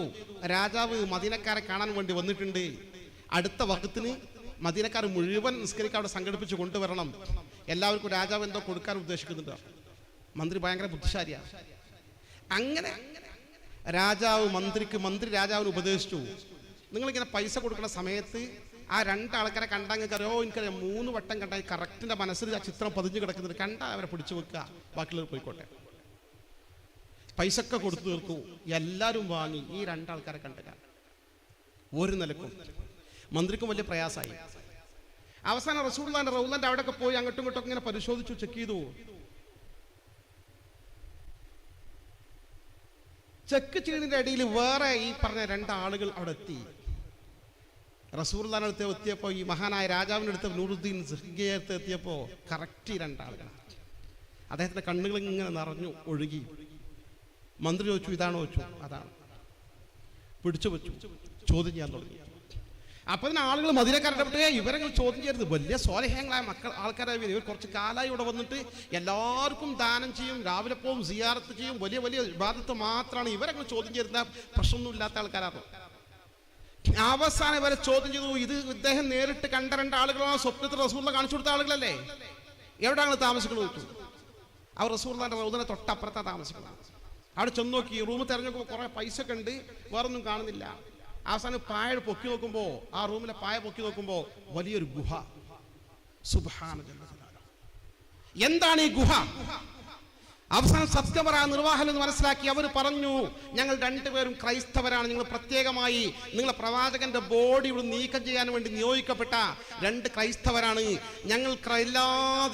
രാജാവ് മദീനക്കാരെ കാണാൻ വേണ്ടി വന്നിട്ടുണ്ട്. അടുത്ത വഖത്തിന് മദീനക്കാർ മുഴുവൻ നിസ്കരിക്കാൻ അവിടെ സംഘടിപ്പിച്ച് കൊണ്ടുവരണം. എല്ലാവർക്കും രാജാവ് എന്തോ കൊടുക്കാൻ ഉദ്ദേശിക്കുന്നുണ്ട്. മന്ത്രി ഭയങ്കര ബുദ്ധിശാലിയാണ്. അങ്ങനെ മന്ത്രി രാജാവിന് ഉപദേശിച്ചു, നിങ്ങളിങ്ങനെ പൈസ കൊടുക്കുന്ന സമയത്ത് ആ 2 ആൾക്കാരെ കണ്ടാൽ അറിയോ, എനിക്കറിയാം 3 വട്ടം കണ്ടാൽ കറക്റ്റിന്റെ മനസ്സിൽ ആ ചിത്രം പതിഞ്ഞു കിടക്കുന്നുണ്ട്, കണ്ടാൽ അവരെ പിടിച്ചു വെക്കുക, ബാക്കിയുള്ളവർ പോയിക്കോട്ടെ. പൈസ ഒക്കെ കൊടുത്തു തീർത്തു. എല്ലാവരും വാങ്ങി. ഈ 2 ആൾക്കാരെ കണ്ടില്ല. ഒരു നിലക്കും മന്ത്രിക്കും വലിയ പ്രയാസമായി. അവസാനം റസൂലുള്ളാഹിന്റെ റൗളന്റെ അവിടെയൊക്കെ പോയി അങ്ങോട്ടും ഇങ്ങോട്ടും ഇങ്ങനെ പരിശോധിച്ചു, ചെക്ക് ചെയ്തു. ചെക്ക് ചെയ്യണതിൻ്റെ ഇടയിൽ വേറെ ഈ പറഞ്ഞ രണ്ടാളുകൾ അവിടെ എത്തി. റസൂലുള്ളാഹിന്റെ അടുത്ത് എത്തിയപ്പോൾ, ഈ മഹാനായ രാജാവിൻ്റെ അടുത്ത് നൂറുദ്ദീൻ സിർഹിയെ അടുത്ത് എത്തിയപ്പോൾ കറക്റ്റ് രണ്ടാളുകൾ. അദ്ദേഹത്തിൻ്റെ കണ്ണുകൾ ഇങ്ങനെ നിറഞ്ഞു ഒഴുകി. മന്ത്രി ചോദിച്ചു, ഇതാണോ? ചോദിച്ചു, അതാണ്. പിടിച്ചു വെച്ചു, ചോദ്യം ചെയ്യാൻ തുടങ്ങി. അപ്പോൾ ഇതിന് ആളുകൾ മദീനക്കാരുടെ ഇവരങ്ങൾ ചോദ്യം ചെയ്യരുത്, വലിയ സ്വാലിഹ്യങ്ങളായ ആൾക്കാരായി വരും, ഇവർ കുറച്ച് കാലമായി ഇവിടെ വന്നിട്ട് എല്ലാവർക്കും ദാനം ചെയ്യും, രാവിലെ പോവും, സിയാറത്ത് ചെയ്യും, വലിയ വലിയ ഇബാദത്ത് മാത്രമാണ്, ഇവരങ്ങൾ ചോദ്യം ചെയ്യുന്ന പ്രശ്നമൊന്നും ഇല്ലാത്ത ആൾക്കാരാണ്. അവസാനം ഇവരെ ചോദ്യം ചെയ്തു, ഇത് ഇദ്ദേഹം നേരിട്ട് കണ്ട രണ്ടാളുകളാണ്, സ്വപ്നത്തിൽ റസൂലുള്ളാഹി കാണിച്ചു കൊടുത്ത ആളുകളല്ലേ, എവിടെയാണ് താമസിക്കുന്നത് ചോദിച്ചു. അവർ റസൂലുള്ളാഹിന്റെ റൗദയുടെ തൊട്ടപ്പുറത്താണ് താമസിക്കുന്നത്. അവിടെ ചെന്ന് നോക്കി, റൂം തിരഞ്ഞു നോക്കുമ്പോൾ കുറേ പൈസ ഒക്കെ ഉണ്ട്, വേറൊന്നും കാണുന്നില്ല. അവസാനം പായ പൊക്കി നോക്കുമ്പോൾ, ആ റൂമിലെ പായ പൊക്കി നോക്കുമ്പോൾ വലിയൊരു ഗുഹ. സുബ്ഹാനല്ലാഹ്, എന്താണ് ഈ ഗുഹ? അവസാനം സത്യം പറയാൻ നിർവാഹനം എന്ന് മനസ്സിലാക്കി അവർ പറഞ്ഞു, ഞങ്ങൾ രണ്ടുപേരും ക്രൈസ്തവരാണ്, നിങ്ങൾ പ്രത്യേകമായി നിങ്ങളെ പ്രവാചകന്റെ ബോഡി ഇവിടെ നീക്കം ചെയ്യാൻ വേണ്ടി നിയോഗിക്കപ്പെട്ട രണ്ട് ക്രൈസ്തവരാണ്. ഞങ്ങൾ എല്ലാ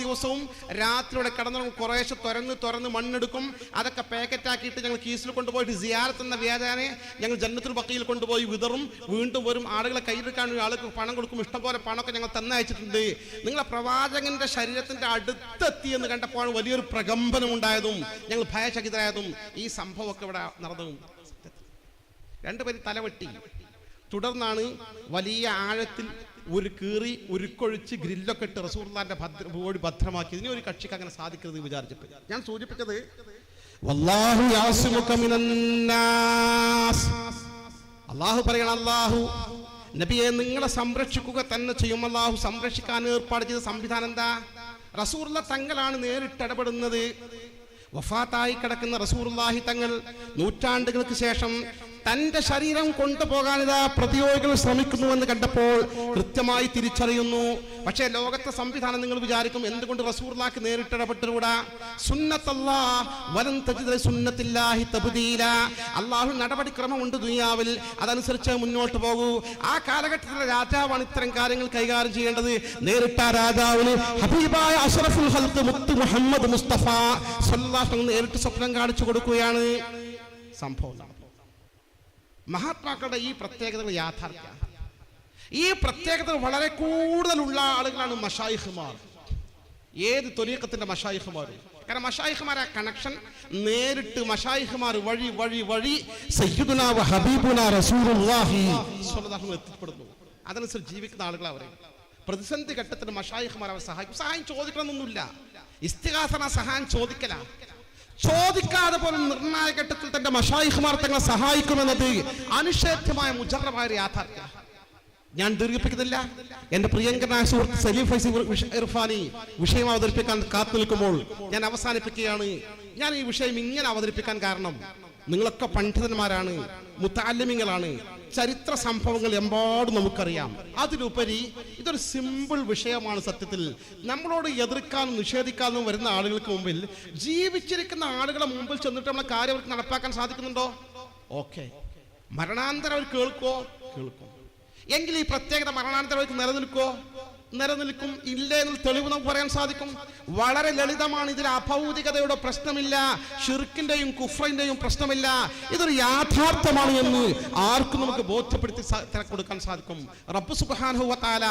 ദിവസവും രാത്രിയോടെ കിടന്നു കുറേശ്ശെ തുറന്ന് മണ്ണെടുക്കും, അതൊക്കെ പാക്കറ്റാക്കിയിട്ട് ഞങ്ങൾ കീസിൽ കൊണ്ടുപോയിട്ട് സിയാറത്ത് എന്ന വ്യാജാനെ ഞങ്ങൾ ജന്നത്തുൽ ബഖീൽ കൊണ്ടുപോയി വിതറും, വീണ്ടും വരും, ആളുകളെ കയ്യിലെടുക്കാൻ ആളുകൾക്ക് പണം കൊടുക്കും, ഇഷ്ടംപോലെ പണമൊക്കെ ഞങ്ങൾ തന്നയച്ചിട്ടുണ്ട്. നിങ്ങളെ പ്രവാചകന്റെ ശരീരത്തിന്റെ അടുത്തെത്തി എന്ന് കണ്ടപ്പോൾ വലിയൊരു പ്രകമ്പനം ഉണ്ടായത്, ഞങ്ങൾ ഭയചകിതരായതും ഈ സംഭവമൊക്കെ ഇവിടെ നടന്നതും. രണ്ടുപേരും തലവെട്ടി. തുടർന്നാണ് വലിയ ആഴത്തിൽ ഒരു കീറി ഉരുക്കൊഴിച്ച് ഗ്രില്ലൊക്കെ ഇട്ട് റസൂലുള്ളാഹിന്റെ ബോഡി ഭദ്രമാക്കി. ഇതിനെ ഒരു കക്ഷിക്ക് അങ്ങനെ സാധിക്കരുത് വിചാരിച്ചപ്പോൾ ഞാൻ സൂചിപ്പിച്ചത്, വല്ലാഹു യാസിമുക മിനന്നാസ്, അല്ലാഹു പറയണം, അല്ലാഹു നബിയെ നിങ്ങളെ സംരക്ഷിക്കുക തന്നെ ചെയ്യും. അല്ലാഹു സംരക്ഷിക്കാൻ ഏർപ്പാട് ചെയ്ത സംവിധാനം എന്താ? റസൂലുള്ളാഹി തങ്ങളാണ് നേരിട്ടിടപെടുന്നത്. വഫാത്തായി കിടക്കുന്ന റസൂലുള്ളാഹി തങ്ങൾ നൂറ്റാണ്ടുകൾക്ക് ശേഷം തന്റെ ശരീരം കൊണ്ടുപോകാൻ ഇതാ പ്രതിയോഗികൾ ശ്രമിക്കുന്നുവെന്ന് കണ്ടപ്പോൾ കൃത്യമായി തിരിച്ചറിയുന്നു. പക്ഷേ ലോകത്തെ സംവിധാനം നിങ്ങൾ വിചാരിക്കും, എന്തുകൊണ്ട് റസൂലുള്ളാഹിക്ക് നേരിട്ടിടപെട്ടുകൂടാ? സുന്നത്തല്ലാഹ് വലൻ തജിദ സുന്നത്തില്ലാഹി തബ്ദീല. അല്ലാഹു നടപടിക്രമമുണ്ട് ദുനിയാവിൽ, അതനുസരിച്ച് മുന്നോട്ട് പോകൂ. ആ കാലഘട്ടത്തിലെ രാജാവാണ് ഇത്തരം കാര്യങ്ങൾ കൈകാര്യം ചെയ്യേണ്ടത്. നേരിട്ട രാജാവിന് ഹബീബായ അഷ്റഫുൽ ഖൽഖ് മുത്ത് മുഹമ്മദ് മുസ്തഫ സ്വല്ലല്ലാഹു അലൈഹി വസല്ലം നേരിട്ട് സ്വപ്നം കാണിച്ചു കൊടുക്കുകയാണ്. സംഭവം മഹാത്മാക്കളുടെ ഈ പ്രത്യേകതകൾ യാഥാർത്ഥ്യ. ഈ പ്രത്യേകതകൾ വളരെ കൂടുതലുള്ള ആളുകളാണ് മശായിഖുമാർ. ഏത് ത്വരീഖത്തിന്റെ മശായിഖുമാരും. കാരണം മശായിഖുമാരെ കണക്ഷൻ നേരിട്ട് മശായിഖുമാർ വഴി വഴി വഴി സയ്യിദുനാ വ ഹബീബുനാ റസൂലുള്ളാഹി സ്വല്ലല്ലാഹു അലൈഹി എത്തിപ്പെടുന്നു. അതനുസരിച്ച് ജീവിക്കുന്ന ആളുകൾ അവരെ പ്രതിസന്ധി ഘട്ടത്തിൽ മശായിഖുമാർ അവർ സഹായിക്കും. സഹായം ചോദിക്കണമെന്നൊന്നുമില്ല, ഇസ്തിഗാസന സഹായം ചോദിക്കല. ചോദിക്കാതെ പോലും നിർണായക ഘട്ടത്തിൽ തന്റെ മശായിഖുമാർ തങ്ങളെ സഹായിക്കുമെന്നത് അനിഷേധ്യമായ മുജറബായ യാഥാർത്ഥ്യം. ഞാൻ ദീർഘിപ്പിക്കുന്നില്ല. എന്റെ പ്രിയങ്കരനായ സുഹൃത്ത് സലീം ഫൈസി ഇർഫാനി വിഷയം അവതരിപ്പിക്കാൻ കാത്തു നിൽക്കുമ്പോൾ ഞാൻ അവസാനിപ്പിക്കുകയാണ്. ഞാൻ ഈ വിഷയം ഇങ്ങനെ അവതരിപ്പിക്കാൻ കാരണം, നിങ്ങളൊക്കെ പണ്ഡിതന്മാരാണ്, മുത്തഅല്ലിമീങ്ങളാണ്, ചരിത്ര സംഭവങ്ങൾ എമ്പാടും നമുക്കറിയാം. അതിലുപരി ഇതൊരു സിമ്പിൾ വിഷയമാണ്. സത്യത്തിൽ നമ്മളോട് എതിർക്കാനും നിഷേധിക്കാനും വരുന്ന ആളുകൾക്ക് മുമ്പിൽ, ജീവിച്ചിരിക്കുന്ന ആളുകളെ മുമ്പിൽ ചെന്നിട്ട് നമ്മളെ കാര്യം അവർക്ക് നടപ്പാക്കാൻ സാധിക്കുന്നുണ്ടോ? ഓക്കെ. മരണാന്തരം അവർ കേൾക്കോ? കേൾക്കും. എങ്കിൽ ഈ പ്രത്യേകത മരണാന്തരം അവർക്ക് നിലനിൽക്കോ? നിലനിൽക്കും. ഇല്ലേ എന്നുള്ള തെളിവ് നമുക്ക് പറയാൻ സാധിക്കും. വളരെ ലളിതമാണ്. ഇതിൽ അഭൗതികതയുടെ പ്രശ്നമില്ല, ഷിർക്കിന്റെയും കുഫ്രിന്റെയും പ്രശ്നമില്ല. ഇതൊരു യാഥാർത്ഥ്യമാണ് എന്ന് ആർക്കും നമുക്ക് ബോധ്യപ്പെടുത്തി കൊടുക്കാൻ സാധിക്കും. റബ്ബ് സുബ്ഹാനഹു വ തആല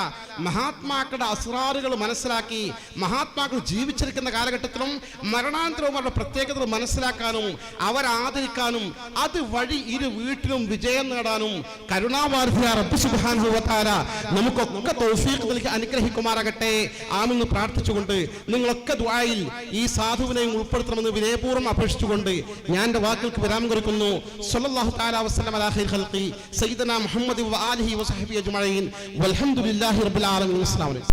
മഹാത്മാക്കളുടെ അസ്റാറുകൾ മനസ്സിലാക്കി, മഹാത്മാക്കൾ ജീവിച്ചിരിക്കുന്ന കാലഘട്ടത്തിലും മരണാന്തരവും അവരുടെ പ്രത്യേകതകൾ മനസ്സിലാക്കാനും അവരാദരിക്കാനും അതുവഴി ഇരു വീട്ടിലും വിജയം നേടാനും കരുണാവാരിധിയായ റബ്ബ് സുബ്ഹാനഹു വ തആല നമുക്കൊക്കെ തൗഫീഖ് നൽകി അനുഗ്രഹിക്കുമാറാകട്ടെ. ആമെന്ന് പ്രാർത്ഥിച്ചുകൊണ്ട് നിങ്ങളൊക്കെ ദുആയിൽ ഈ സാധുവിനെയും ഉൾപ്പെടുത്തണമെന്ന് വിനയപൂർവ്വം അപേക്ഷിച്ചുകൊണ്ട് ഞാൻ എൻ്റെ വാക്കുകൾക്ക് വിരാമം കുറിക്കുന്നു. സ്വല്ലല്ലാഹു തആല വസല്ലം അലാ ഖൈർ ഖൽഖി സയ്യിദനാ മുഹമ്മദ് വ ആലിഹി വസഹ്ബിഹി അജ്മഈൻ വൽഹംദുലില്ലാഹി റബ്ബിൽ ആലമീൻ. അസ്സലാമു അലൈക്കും.